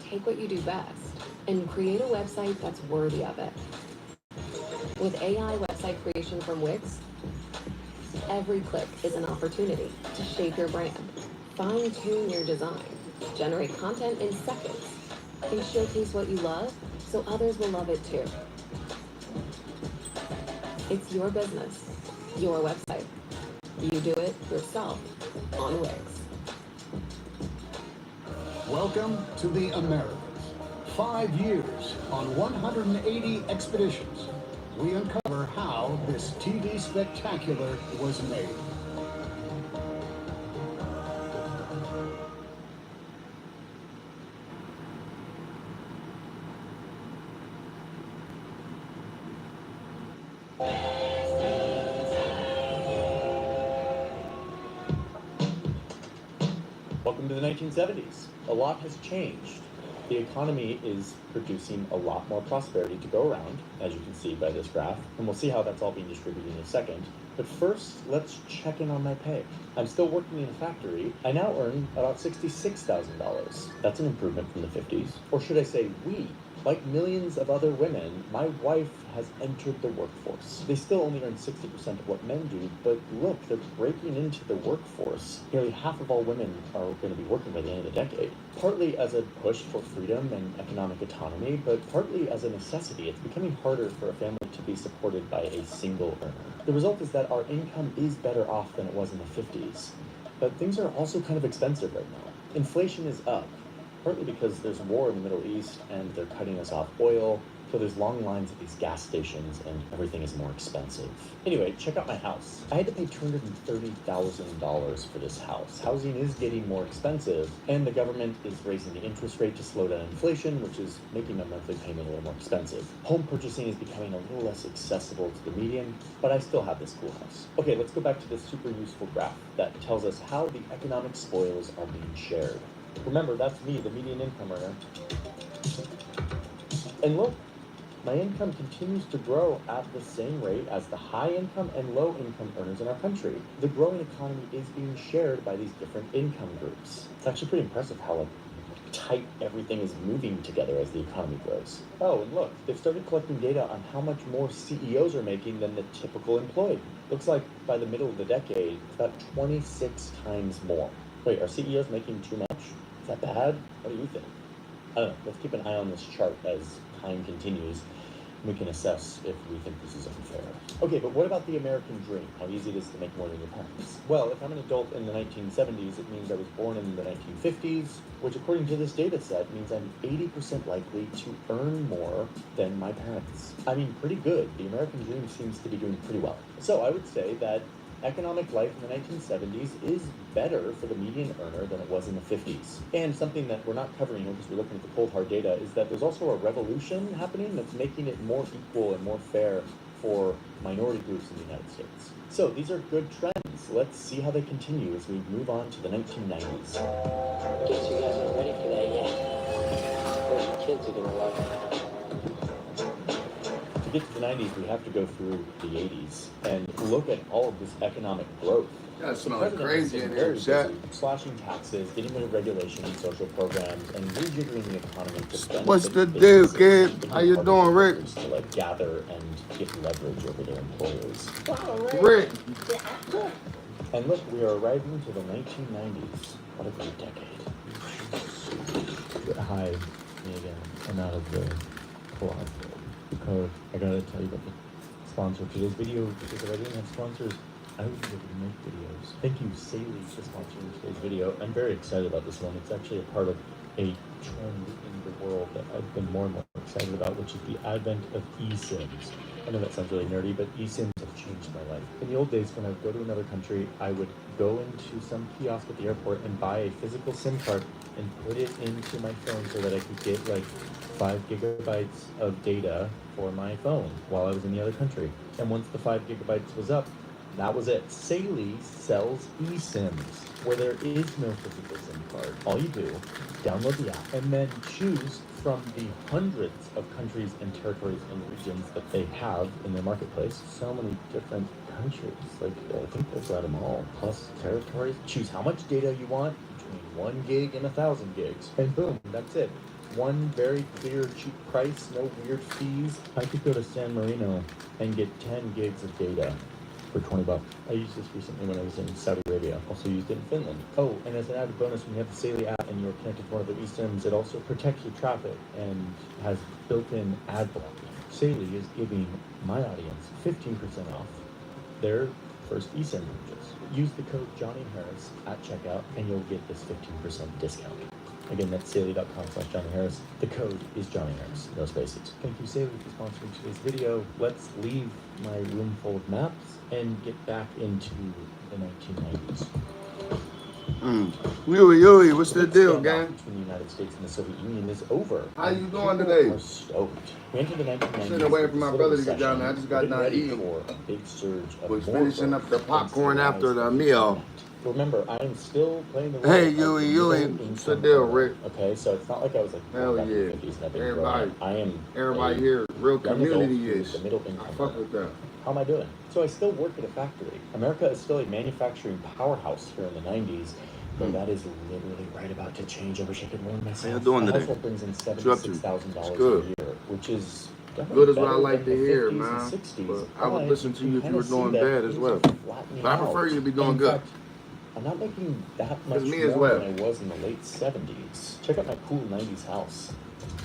J: Take what you do best and create a website that's worthy of it. With AI website creation from Wix, every click is an opportunity to shape your brand, fine-tune your design, generate content in seconds, and showcase what you love so others will love it too. It's your business, your website. You do it yourself on Wix.
K: Welcome to the Americas. 5 years on 180 expeditions. We uncover how this TV spectacular was made.
H: welcome to the 1970s. A lot has changed. The economy is producing a lot more prosperity to go around, as you can see by this graph, and we'll see how that's all being distributed in a second. But first, let's check in on my pay. I'm still working in a factory. I now earn about $66,000. That's an improvement from the 50s. Or should I say we? Like millions of other women, my wife has entered the workforce. They still only earn 60% of what men do, but look, they're breaking into the workforce. Nearly half of all women are going to be working by the end of the decade. Partly as a push for freedom and economic autonomy, but partly as a necessity. It's becoming harder for a family to be supported by a single earner. The result is that our income is better off than it was in the 50s. But things are also kind of expensive right now. Inflation is up. Partly because there's war in the Middle East and they're cutting us off oil, so there's long lines at these gas stations and everything is more expensive. Anyway, check out my house. I had to pay $230,000 for this house. Housing is getting more expensive, and the government is raising the interest rate to slow down inflation, which is making my monthly payment a little more expensive. Home purchasing is becoming a little less accessible to the median, but I still have this cool house. Okay, let's go back to this super useful graph that tells us how the economic spoils are being shared. Remember, that's me, the median income earner. And look, my income continues to grow at the same rate as the high income and low income earners in our country. The growing economy is being shared by these different income groups. It's actually pretty impressive how tight everything is moving together as the economy grows. Oh, and look, they've started collecting data on how much more CEOs are making than the typical employee. Looks like by the middle of the decade, it's about 26 times more. Wait, are CEOs making too much? Is that bad? What do you think? I don't know. Let's keep an eye on this chart as time continues. We can assess if we think this is unfair. Okay, but what about the American dream? How easy it is to make more than your parents? Well, if I'm an adult in the 1970s, it means I was born in the 1950s, which according to this data set means I'm 80% likely to earn more than my parents. I mean, pretty good. The American dream seems to be doing pretty well. So I would say that economic life in the 1970s is better for the median earner than it was in the 50s. And something that we're not covering here because we're looking at the cold hard data is that there's also a revolution happening that's making it more equal and more fair for minority groups in the United States. So these are good trends. Let's see how they continue as we move on to the 1990s.
L: Guess you guys aren't ready for that yet. Those kids are gonna love it.
H: To get to the 90s, we have to go through the 80s and look at all of this economic growth.
A: That smells crazy in here, Jack.
H: Slashing taxes, getting rid of regulation and social programs, and rejiggering the economy to benefit
A: What's the deal, kid? How you doing, Rick?
H: To like gather and get leverage over their employers.
A: Rick.
H: And look, we are arriving to the 1990s. What a great decade. Hi, me again. I'm out of the co-op. Code. I gotta tell you about the sponsor for today's video because if I didn't have sponsors, I wouldn't be able to make videos. Thank you, Saley, for sponsoring today's video. I'm very excited about this one. It's actually a part of a trend in the world that I've been more and more excited about, which is the advent of eSIMs. I know that sounds really nerdy, but eSIMs have changed my life. In the old days, when I would go to another country, I would go into some kiosk at the airport and buy a physical SIM card and put it into my phone so that I could get like 5 gigabytes of data for my phone while I was in the other country. And once the 5 gigabytes was up, that was it. Saley sells eSIMs, where there is no physical SIM card. All you do, download the app, and then choose from the hundreds of countries and territories and regions that they have in their marketplace. So many different countries. Like, I think they've got them all. Plus territories. Choose how much data you want between 1 gig and 1,000 gigs. And boom, that's it. One very clear, cheap price, no weird fees. I could go to San Marino and get 10 gigs of data for $20. I used this recently when I was in Saudi Arabia. Also used it in Finland. Oh, and as an added bonus, when you have the Saley app and you're connected to one of the eSIMs, it also protects your traffic and has built-in ad blocking. Saley is giving my audience 15% off their first eSIM purchase. Use the code Johnny Harris at checkout and you'll get this 15% discount. Again, that's Saley.com/Johnny Harris. The code is Johnny Harris, no spaces. Thank you, Saley, for sponsoring today's video. Let's leave my room full of maps and get back into the 1990s.
A: Yui, what's the deal, gang?
H: Between the United States and the Soviet Union is over.
A: How you doing today?
H: We're stoked. We entered the 1990s.
A: I'm sitting waiting for my brother to get down there. I just got done eating.
H: For a big surge of
A: Was finishing up the popcorn after the meal.
H: remember, I am still playing the role
A: Hey,
H: of the
A: Yui,
H: middle
A: what's the
H: income
A: deal,
H: earner,
A: Rick?
H: Okay, so it's not like I was like
A: Hell
H: back in
A: yeah.
H: the 50s and I've been
A: Everybody,
H: growing up. I am
A: everybody
H: a
A: here, real
H: young adult
A: community
H: who is
A: is.
H: the middle
A: I
H: income
A: fuck
H: earner.
A: with that.
H: How am I doing? So I still work at a factory. America is still a manufacturing powerhouse here in the 90s, but that is literally right about to change. I wish I could learn myself.
A: How you doing
H: My
A: today?
H: household brings in
A: What you up to?
H: $76,000
A: It's
H: a
A: good.
H: year, which is definitely
A: Good is what I
H: better
A: like
H: than
A: to
H: the
A: hear,
H: 50s
A: man.
H: and 60s,
A: But I would listen to you if you
H: kinda
A: were
H: see
A: doing
H: that
A: bad as
H: things
A: well.
H: are flattening
A: But I prefer
H: out.
A: you to be
H: And
A: doing
H: in
A: good.
H: fact, I'm not making that much
A: It's me
H: more
A: as well.
H: than I was in the late 70s. Check out my cool 90s house.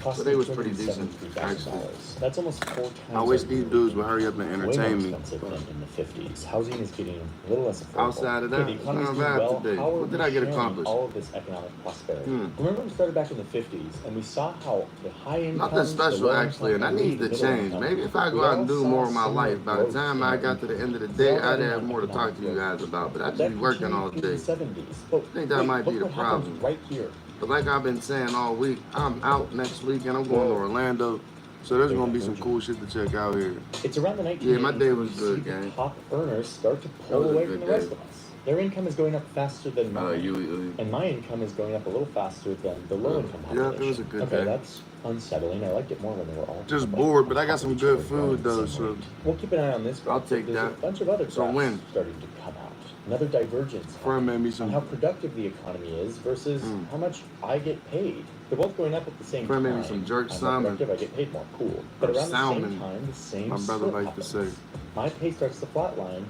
H: Cost
A: But
H: me
A: they was pretty decent, actually.
H: $273,000. That's almost 4 times
A: I wish
H: our
A: these
H: yearly
A: dudes would
H: income.
A: hurry up and
H: Way more
A: entertain me.
H: expensive than in the 50s. Housing is getting a little less affordable.
A: Outside of that,
H: Okay, the economy's
A: it's
H: doing
A: not bad
H: well.
A: today.
H: How are
A: What did
H: we
A: I get
H: sharing
A: accomplished?
H: all of this economic prosperity?
A: Hmm.
H: Remember we started back in the 50s and we saw how the high income,
A: Nothing special, actually, and that needs to change. Maybe if I go out and do more of my life, by the time I got to the end of the day, I'd have more to talk to you guys about. But I just be working all day. I think that might be the problem.
H: Right here.
A: But like I've been saying all week, I'm out next weekend. I'm going to Orlando. So there's going to be some cool shit to check out here.
H: It's around the 1980s.
A: Yeah, my day was
H: we
A: good,
H: see the
A: gang.
H: top earners start to
A: That
H: pull
A: was a
H: away
A: good
H: from the
A: day.
H: rest of us. Their income is going up faster than mine.
A: Yui.
H: And my income is going up a little faster than the low income
A: Yeah,
H: population.
A: it was a good
H: okay,
A: day.
H: that's unsettling. I liked it more when they were all
A: Just bored, but I got some good food though, so
H: we'll keep an eye on this.
A: I'll
H: graph,
A: take
H: but there's
A: that.
H: A bunch of other
A: So
H: graphs
A: when?
H: starting to come out. Another divergence
A: Friend made me
H: on
A: some.
H: how productive the economy is versus how much I get paid. They're both going up at the same
A: Friend
H: time.
A: made me some jerk
H: I'm more
A: salmon.
H: productive, I get paid more. Cool. But
A: Or
H: around the
A: salmon,
H: same time, the same
A: my brother
H: split
A: liked to say.
H: happens. My pay starts to flatline,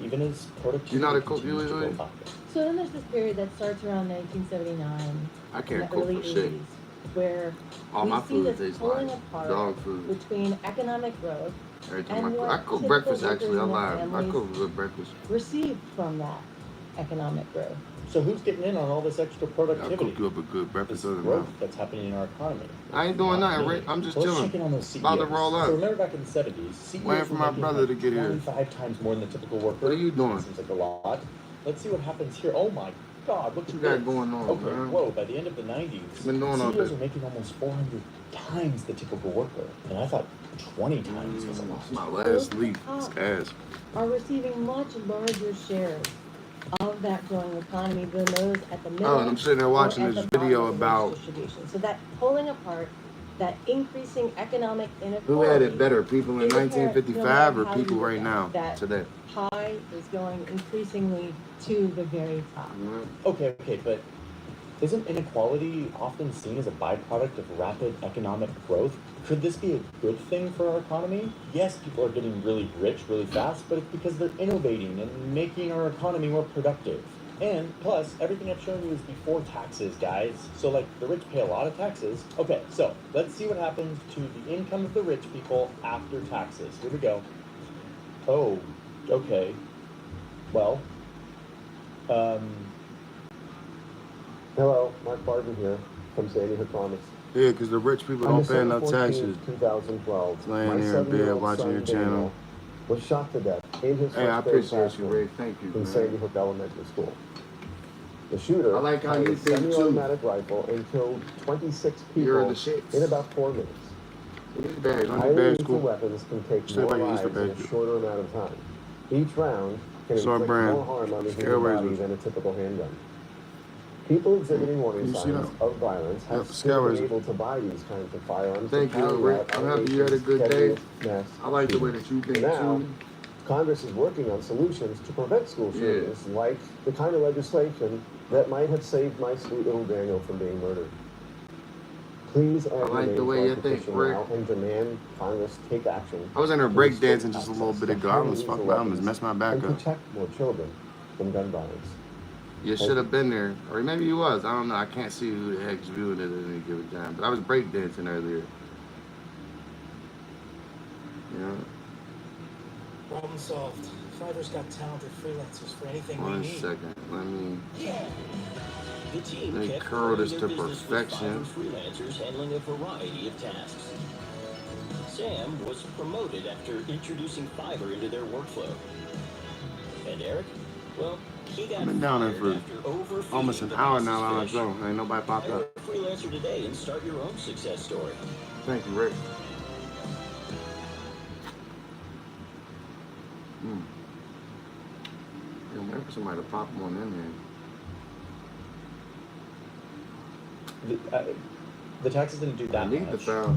H: even as productivity
A: You know how to cook,
H: continues to
A: Yui?
H: go up.
F: So then there's this period that starts around 1979,
A: I
F: in
A: can't
F: the
A: cook
F: early
A: for shit.
F: 80s, where
A: All
F: we
A: my
F: see
A: food
F: this
A: tastes
F: pulling
A: like
F: apart
A: dog food.
F: between economic growth
A: Every time
F: and
A: I
F: what
A: cook
F: typical
A: breakfast,
F: workers
A: actually, I
F: and their
A: lied. I
F: families
A: cook good breakfast.
F: received from that economic growth.
H: So who's getting in on all this extra
A: I
H: productivity?
A: cook you up a good breakfast
H: This
A: other
H: growth
A: than
H: that's happening in our economy.
A: I ain't doing
H: Not
A: nothing,
H: me.
A: Rick. I'm just
H: So let's
A: chilling.
H: check in on those CEOs.
A: About to roll up.
H: So remember back in the 70s, CEOs
A: Waiting for
H: were
A: my
H: making
A: brother
H: like
A: to get here.
H: 25 times more than the typical worker.
A: What are you doing?
H: Seems like a lot. Let's see what happens here. Oh my God, look
A: What
H: at
A: you got
H: this.
A: going on,
H: Okay,
A: man?
H: whoa, by the end of the 90s,
A: Been doing all
H: CEOs
A: day.
H: are making almost 400 times the typical worker. And I thought 20 times was a lot.
A: It's my last leaf. It's ass.
F: Are receiving much larger shares of that growing economy than those at the middle.
A: Oh, and I'm sitting there watching
F: or at
A: this
F: the bottom
A: video
F: of the
A: about
F: wealth distribution. So that pulling apart, that increasing economic inequality.
A: who had it better, people in
F: is apparent no
A: 1955
F: matter
A: or
F: how you
A: people
F: look
A: right
F: at
A: now,
F: it. That
A: today.
F: pie is going increasingly to the very top.
H: Okay, but isn't inequality often seen as a byproduct of rapid economic growth? Could this be a good thing for our economy? Yes, people are getting really rich really fast, but it's because they're innovating and making our economy more productive. And plus, everything I've shown you is before taxes, guys. So like, the rich pay a lot of taxes. Okay, so let's see what happens to the income of the rich people after taxes. Here we go. Oh, okay. Well,
C: Hello, Mark Barton here from Sandy Hook Promise.
A: Yeah, because the rich people
C: On
A: don't pay
C: December
A: enough
C: 14th,
A: taxes.
C: 2012,
A: Laying
C: my
A: there in bed
C: 7-year-old
A: watching
C: son,
A: your channel.
C: Daniel, was shot to death in his
A: Hey, I
C: first grade
A: appreciate you,
C: classroom
A: Ray. Thank you,
C: in
A: man.
C: Sandy Hook Elementary School. The shooter
A: I like how
C: fired
A: you
C: a
A: think, too.
C: semi-automatic rifle and killed 26
A: You're
C: people
A: the shits.
C: in about 4 minutes.
A: Easter bag,
C: Highly
A: bag's
C: lethal
A: cool.
C: weapons can take
A: Stay
C: more
A: by your
C: lives
A: Easter
C: in
A: bag.
C: a shorter amount of time. Each round can
A: Sorry,
C: inflict
A: Brian.
C: more harm on the
A: Scale
C: human body
A: razors.
C: than a typical handgun. People exhibiting warning
A: You see
C: signs
A: that?
C: of violence have
A: Yep,
C: still been
A: scale
C: able to buy these kinds of firearms.
A: Thank
C: and
A: you,
C: carry
A: Rick.
C: out
A: I'm
C: our
A: happy you had a
C: nation's
A: good day.
C: deadliest mass
A: I like the way
C: shootings.
A: that you think,
C: Now,
A: too.
C: Congress is working on solutions to prevent school
A: Yeah.
C: shootings, like the kind of legislation that might have saved my sweet little Daniel from being murdered. Please add your
A: like the
C: name
A: way
C: to our
A: you think,
C: petition
A: Rick.
C: now and demand Congress take action.
A: I was in there
C: to
A: break
C: restrict
A: dancing just a little
C: access
A: bit
C: to
A: ago. I
C: highly
A: almost
C: lethal
A: fucked up. I almost
C: weapons
A: messed my back
C: and
A: up.
C: protect more children from gun violence.
A: You should have been there. Or maybe you was. I don't know. I can't see who the heck's viewing it at any given time. But I was break dancing earlier. Yeah.
M: Problem solved. Fiverr's got talented freelancers for anything we
A: One
M: need.
A: second. Let me
N: The team
A: let me
N: kept
A: curl
N: growing
A: this
N: their
A: to
N: business with
A: perfection.
N: Fiverr freelancers handling a variety of tasks. Sam was promoted after introducing Fiverr into their workflow. And Eric? Well, he got
A: I've been down there
N: fired
A: for
N: after overfeeding
A: almost an
N: the
A: hour
N: boss's
A: now on the
N: fish.
A: show. Ain't nobody popped
N: Hire
A: up.
N: a freelancer today and start your own success story.
A: Thank you, Rick. Wait for somebody to pop them on them, man.
H: The taxes didn't do that
A: I need
H: much.
A: the foul.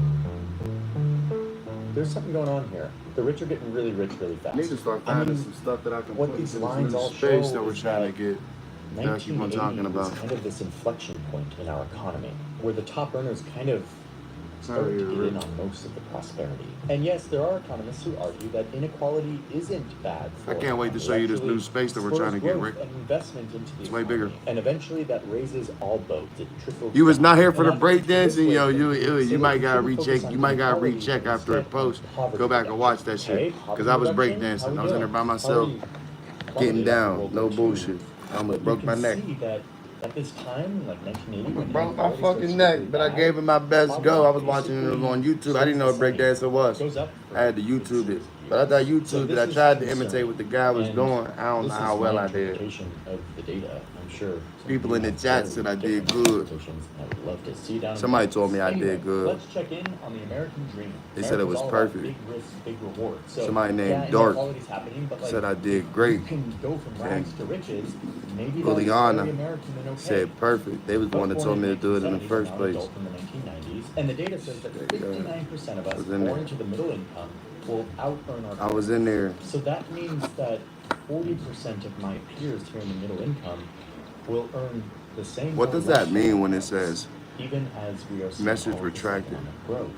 H: There's something going on here. The rich are getting really rich really fast.
A: I need to start finding some stuff that I can
H: what
A: put
H: these
A: into this
H: lines
A: new
H: all
A: space
H: show
A: that we're
H: is
A: trying to get. That I keep on
H: 1980
A: talking about.
H: was kind of this inflection point in our economy, where the top earners kind of started to get in on most of the prosperity. And yes, there are economists who argue that inequality isn't bad for
A: I can't wait to show you this new space that we're trying to get, Rick.
H: and investment into the
A: It's way bigger.
H: and eventually that raises all boats. It trickles
A: You was not here
H: down.
A: for the
H: And I think this
A: breakdancing,
H: way,
A: yo.
H: so
A: You might
H: we
A: gotta
H: shouldn't focus
A: recheck.
H: on
A: You might gotta
H: inequality,
A: recheck after it
H: instead
A: post.
H: poverty
A: Go back and
H: reduction.
A: watch that shit.
H: Okay,
A: Cause I was
H: poverty reduction,
A: breakdancing. I
H: how
A: was
H: we
A: in there by
H: doing?
A: myself, getting down, no
H: Poverty.
A: bullshit. I almost
H: But
A: broke
H: you
A: my
H: can
A: neck.
H: see that at this time, like 1980, when
A: Broke my
H: inequality starts
A: fucking
H: to
A: neck,
H: really
A: but I
H: bad,
A: gave it my best go. I was watching it
H: basically
A: on YouTube. I didn't know what
H: stays the
A: breakdancer was.
H: Goes up for
A: I had to YouTube it. But I thought YouTube it. I tried to imitate what the guy was doing. I don't know how well I did.
H: Of the data, I'm sure.
A: People in the chat said I did good.
H: I would love to see down.
A: Somebody told me I did good.
H: Let's check in on the American dream.
A: They said it was
H: America's all about
A: perfect.
H: Big risk, big reward. So,
A: Somebody named
H: yeah,
A: Dark
H: inequality's happening, but, like,
A: said I did great.
H: You can go from rags
A: And
H: to riches. Maybe that's very
A: Liliana
H: American and okay.
A: said perfect. They was the one that told me to do it in the first place.
H: In the 1990s, and the data says that 59% of us
A: was in there.
H: born to the middle income will out-earn our
A: I was in there.
H: So that means that 40% of my peers here in the middle income will earn the same.
A: What
H: or
A: does
H: less
A: that mean when it says
H: even as we are seeing
A: message
H: all this
A: retracted?
H: economic growth?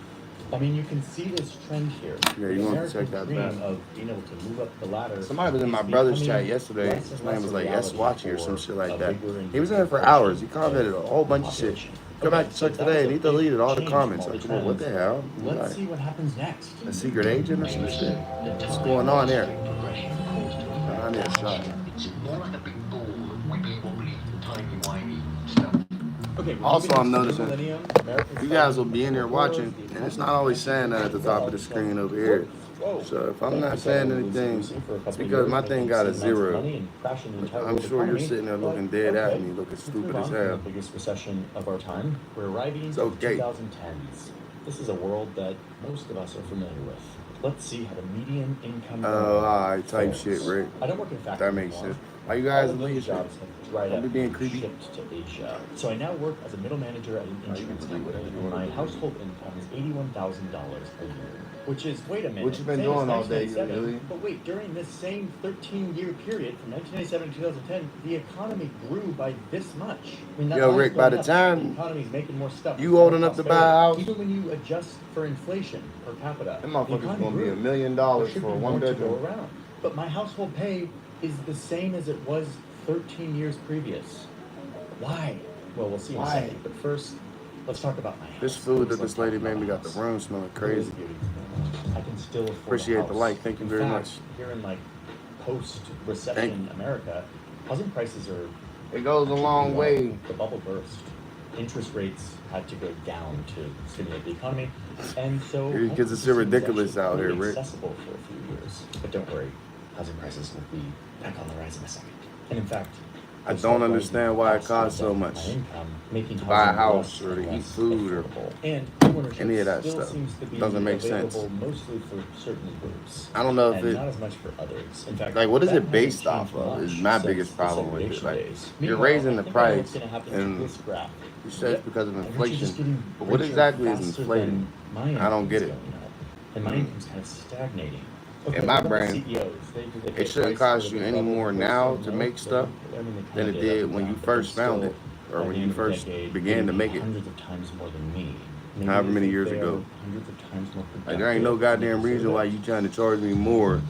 H: I mean, you can see this trend here.
A: Yeah,
H: The
A: you want to
H: American
A: check that
H: dream
A: back.
H: of being able to move up the ladder.
A: Somebody was in my
H: is
A: brother's
H: becoming
A: chat yesterday.
H: less and
A: His
H: less
A: name was
H: a
A: like S
H: reality
A: Watchy or
H: for
A: some shit like
H: a
A: that.
H: bigger and
A: He was in there for
H: bigger
A: hours. He
H: portion
A: commented a whole bunch of shit. Go back to check today and he deleted all the comments. Like, come on, what the hell?
H: Let's
A: Like,
H: see what happens next.
A: a secret agent or some shit? What's going on here? I need a shot.
H: Okay,
A: Also, I'm noticing you guys will be in here watching, and it's not always saying that at the top of the screen over here. So if I'm not saying anything, it's because my thing got a 0. I'm sure you're sitting there looking dead at me, looking stupid as hell.
H: The biggest recession of our time. We're arriving
A: It's
H: into
A: okay.
H: 2010s. This is a world that most of us are familiar with. Let's see how the median income.
A: Oh, alright, type shit, Rick.
H: I don't work in factories
A: That makes
H: anymore.
A: sense. Why you guys
H: All of those
A: leave?
H: jobs have dried
A: Don't
H: up
A: be being
H: and
A: creepy.
H: shipped to Asia. So I now work as a middle manager at an insurance company, and my household income is $81,000 a year. Which is, wait a minute.
A: What you been
H: same as
A: doing all day,
H: 1997,
A: Lily?
H: But wait, during this same 13-year period, from 1997 to 2010, the economy grew by this much. I mean, that
A: Yo,
H: line's
A: Rick, by
H: going
A: the
H: up.
A: time
H: The economy's making more stuff.
A: you
H: There's
A: old
H: more
A: enough to buy a
H: prosperity.
A: house,
H: Even when you adjust for inflation per capita,
A: them
H: the
A: motherfuckers
H: economy
A: gonna be
H: grew.
A: $1 million
H: There should
A: for
H: be
A: a
H: more
A: one
H: to go
A: bedroom.
H: around. But my household pay is the same as it was 13 years previous. Why? Well, we'll see in a
A: Why?
H: second. But first, let's talk about my house.
A: This food that
H: Let's
A: this lady
H: talk
A: made
H: about
A: me
H: my
A: got the
H: house.
A: room smelling
H: It is
A: crazy.
H: beautiful. I can still afford a
A: Appreciate the
H: house.
A: like. Thank you
H: In
A: very
H: fact,
A: much.
H: Here in like
A: Thank
H: post-recession America, housing prices are.
A: It goes a long way.
H: The bubble burst. Interest rates had to go down to stimulate the economy, and so
A: It gets
H: homes
A: so
H: was
A: ridiculous
H: actually
A: out here,
H: really
A: Rick.
H: accessible for a few years. But don't worry, housing prices will be back on the rise in a second. And in fact,
A: I don't understand why it costs so much to buy a house or to eat food or
H: and
A: any of that
H: still
A: stuff.
H: seems to be
A: Doesn't make sense.
H: available mostly for certain groups.
A: I don't know if
H: and
A: it,
H: not as much for others. In fact,
A: like, what is
H: that
A: it based
H: hasn't
A: off
H: changed
A: of is
H: much
A: my
H: since
A: biggest
H: the
A: problem with it.
H: segregation
A: Like,
H: days.
A: you're
H: Meanwhile,
A: raising
H: I
A: the
H: think I know
A: price
H: what's gonna happen to
A: and
H: this graph.
A: you say it's because of
H: I bet you're just
A: inflation.
H: getting
A: But what
H: richer
A: exactly is
H: faster
A: inflating?
H: than my
A: I don't get it.
H: income's going up, and my income's kind of stagnating.
A: In my
H: what about the
A: brain,
H: CEOs? They
A: it
H: get
A: shouldn't
H: price
A: cost
H: for
A: you
H: the
A: any
H: level
A: more
H: of
A: now
H: person,
A: to
H: no?
A: make stuff
H: I mean, they
A: than
H: kinda
A: it
H: did
A: did
H: up and
A: when you
H: down, but
A: first found
H: still,
A: it or
H: at
A: when
H: the
A: you
H: end of the
A: first
H: decade,
A: began to
H: they
A: make
H: made
A: it.
H: hundreds of times more than me. Maybe
A: However
H: they
A: many
H: think
A: years
H: they're
A: ago.
H: hundreds of times more
A: Like, there ain't no
H: productive,
A: goddamn
H: and they
A: reason
H: deserve
A: why
H: it.
A: you trying to charge me more,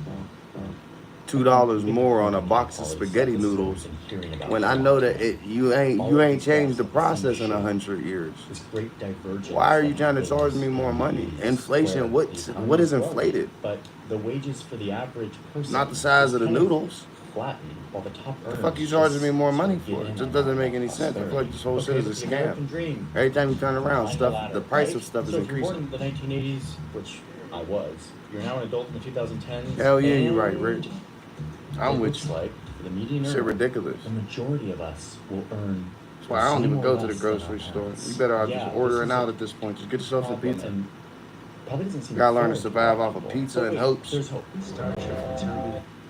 A: $2 more on a box of spaghetti noodles when I know that you ain't changed the process in 100 years.
H: This great divergence
A: Why are you
H: that
A: trying to
H: happens
A: charge me more money?
H: where
A: Inflation, what
H: the economy
A: is
H: grows,
A: inflated?
H: But the wages for the average person
A: Not the size of the
H: kind
A: noodles.
H: flatten while the top
A: The
H: earners
A: fuck you charging
H: just
A: me more money
H: get
A: for?
H: in
A: It just
H: on
A: doesn't make
H: that
A: any sense. I feel like this whole
H: prosperity.
A: shit is a
H: Okay, the American
A: scam.
H: dream.
A: Every time you turn around,
H: Climb
A: stuff,
H: ladder,
A: the price
H: right?
A: of stuff is
H: So if you're born
A: increasing.
H: in the 1980s, which I was, you're now an adult in the 2010s.
A: Hell yeah, you're right,
H: and
A: Rick. I'm
H: it
A: with
H: looks
A: you.
H: like the median
A: Shit
H: earner,
A: ridiculous.
H: the majority of us will earn.
A: That's why I don't
H: the
A: even
H: same
A: go
H: or
A: to the
H: less than our
A: grocery store.
H: parents.
A: You better off
H: Yeah,
A: just
H: this
A: ordering
H: is
A: out
H: a
A: at this point. Just get yourself some
H: problem,
A: pizza.
H: and probably doesn't seem
A: You gotta learn to
H: fair
A: survive off of
H: people.
A: pizza
H: But
A: and
H: wait,
A: hopes.
H: There's hope.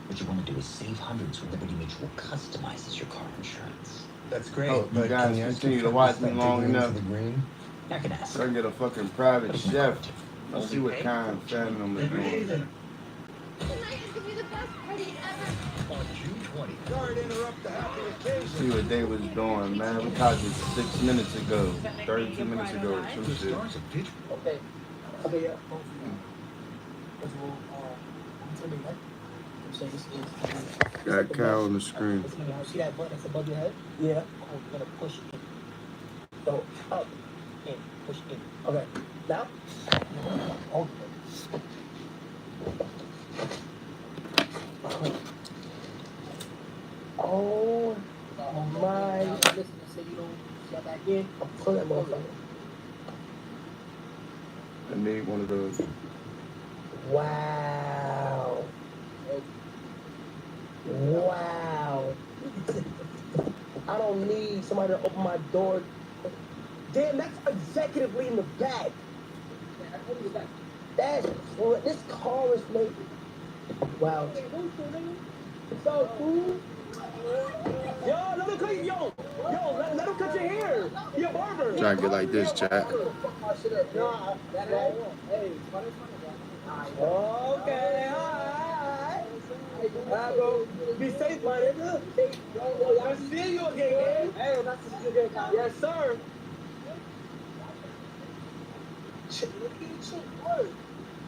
O: What you want to do is save hundreds when Liberty Mutual customizes your car insurance.
B: That's great.
A: Oh, you guys continue to watch me long enough.
O: Not gonna ask.
A: I get a fucking private chef. Let's see what kind of Phantom is doing. See what they was doing, man. We caught this 6 minutes ago, 32 minutes ago, or some shit.
M: Okay. Okay, yeah. So this is.
A: Got Kyle on the screen.
M: See that button that's above your head? Yeah. Cool. You're gonna push in. Go up. In. Push in. Okay. Now. Hold it. Oh my. Listen, I said you don't shut back in. I'll pull that motherfucker.
A: I need one of those.
M: Wow. Wow. I don't need somebody to open my door. Damn, that's executively in the back. That's this car is made. Wow. So cool. Yo, let him cut let him cut your hair. You're a barber.
A: Try to get like this, chat.
M: Okay, alright. Bro, be safe, my nigga. Nice to see you again, man. Hey, nice to see you again, yes, sir.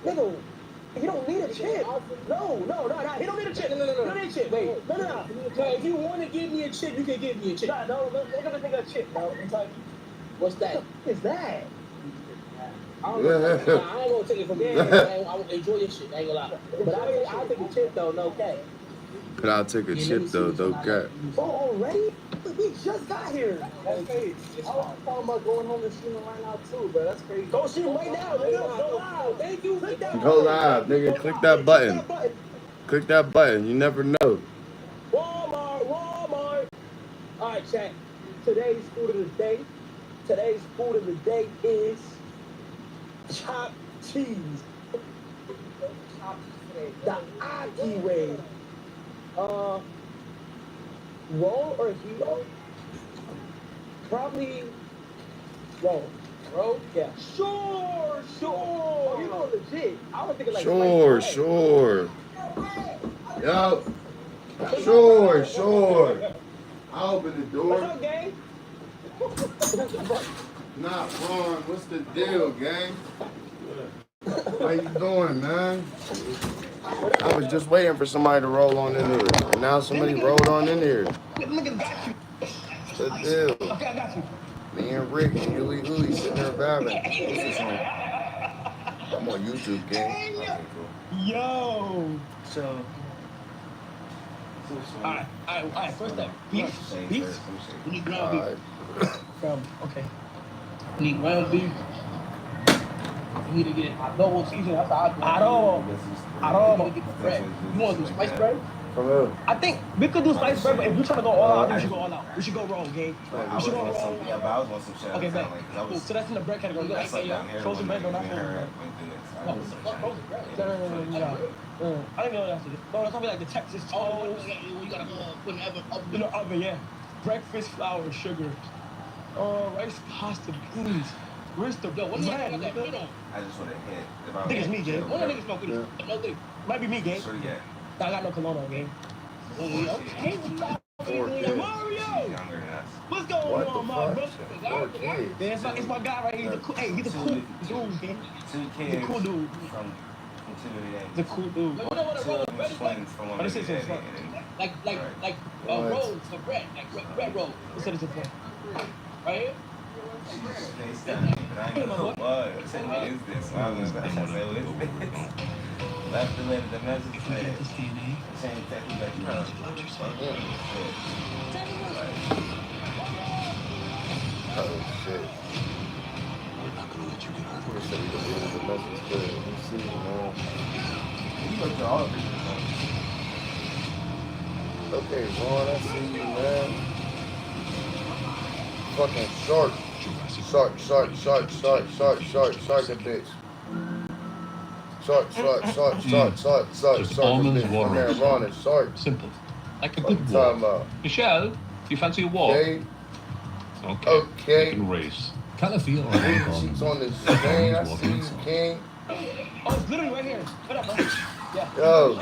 M: Nigga, you don't need a chip. No. He don't need a chip. No. You don't need a chip. Wait, no. If you want to give me a chip, you can give me a chip. No, they're gonna take a chip, bro. What's that? What is that? I ain't gonna take it from you. I will enjoy your shit. I ain't gonna lie. But I'll take a chip though, no cap.
A: But I'll take a chip though, no cap.
M: Oh, already? We just got here. That's crazy. I was talking about going home and shooting right now too, but that's crazy. Go shoot right now, nigga. Go live. Thank you. Click that
A: Go live, nigga. Click that button. Click that button. You never know.
M: Walmart. All right, chat. Today's food of the day. Today's food of the day is chopped cheese. The Aki way. Roll or hero? Probably roll. Roll? Yeah. Sure. You know, legit. I would think of like
A: Sure. Yo. Sure. I open the door.
M: What's up, gang?
A: Nah, Ron, what's the deal, gang? How you doing, man? I was just waiting for somebody to roll on in here. And now somebody rolled on in here. What's the deal? Me and Rick and Huey sitting there vibing. What's this on? I'm on YouTube, gang. Okay, cool.
M: Yo. So. Alright, first step. Beef. We need ground beef. Okay. We need ground beef. We need to get double season. That's how I do it. Get the bread. You want to do spice bread?
A: From who?
M: I think we could do spice bread, but if we're trying to go all out, we should go all out. We should go raw, okay? We should go raw.
P: Yeah, but I was on some shit.
M: Okay, bet. Cool. So that's in the bread category.
P: That's like down here.
M: Frozen bread, no, not frozen bread. Frozen bread? No. I didn't know that's it. No, that's probably like the Texas. Oh, you gotta put in the oven, yeah. Breakfast flour, sugar. Rice, pasta, beans. Where's the dough? What's that?
P: I just want to hit.
M: I think it's me, gang. One of the niggas smoke good. No good. Might be me, gang.
P: Sure, yeah.
M: I got no cologne on, gang. Okay, Mario! What's going on, Mario? Yeah, it's my guy right here. He's the cool dude, gang. The cool dude. The cool dude. You know what a roll of bread is like? This is it. Like rolls for bread. Like bread roll. This is it. Right here?
P: I ain't know what is this. I was about to say, what is this? Left the letter, the message said, same technique like you heard.
A: Oh, shit.
P: We're not going to let you get out
A: of here. The message said, you see, man.
P: You looked at all of it.
A: Okay, Ron, I see you, man. Fucking shark. Shark that bitch. Salt.
Q: Just almonds, water,
A: Man,
Q: and
A: Ron is salt.
Q: Simple. Like a
A: What
Q: good
A: you talking
Q: walk.
A: about?
Q: Michelle, do you fancy a walk?
A: Okay.
Q: Okay. We can race.
K: Calafield or
A: Hey,
K: Hong
A: she's
K: Kong.
A: on this thing. I see you, King.
M: Oh, it's literally right here. What up, bro? Yeah.
A: Yo,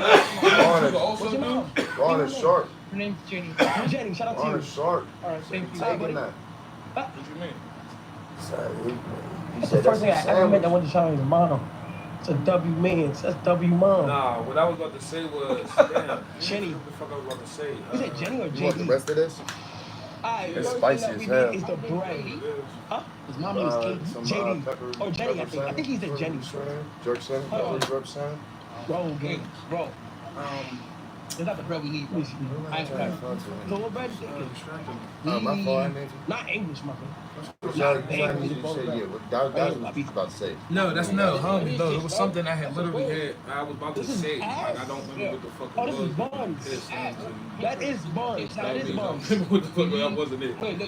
A: Ron is sharp.
M: Her name's Jenny. Jenny, shout out to
A: Ron
M: you.
A: is sharp.
M: All right, thank you.
A: Taking that.
M: What
P: you mean?
A: He
M: That's
A: said
M: the first
A: that's
M: thing
A: a
M: I ever met that
A: sandwich.
M: went to shout out his mom. It's a W man. That's W mom.
P: Nah, what I was about to say was, damn.
M: Jenny.
P: What the fuck I was about to say?
M: Is it Jenny or
A: You want the
M: JD?
A: rest of this?
M: Alright,
A: It's
M: first
A: spicy
M: thing that
A: as
M: we
A: hell.
M: need is the bread. Huh? His mom is
A: Some
M: JD.
A: pepper,
M: Or Jenny, I
A: pepper
M: think. I think he's a Jenny.
A: Jerk center,
M: Hold on.
A: jerk center.
M: Bro, gang. Bro. It's not the bread we need. I ain't got it. So what bread is it?
A: My fault, I named
M: Not English, my friend.
A: That's what I was about to say.
P: No, that's no, homie. No, it was something I had literally had. I was about to say. Like, I don't remember what the fuck it
M: Oh,
P: was.
M: this is buns. That is buns. That is buns.
P: What the fuck? That wasn't it.
M: Wait,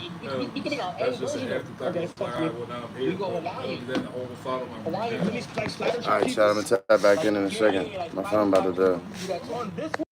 M: you can take our
P: That's just an
M: version.
P: afterthought.
M: Okay,
P: It's like,
M: fuck me.
P: when I'm here,
M: We go
P: but
M: Hawaiian.
P: that the whole thought of my
M: Hawaiian, let me like slice
A: All right, Chad, I'm gonna tap back in a second. My phone about to die.
M: on this one.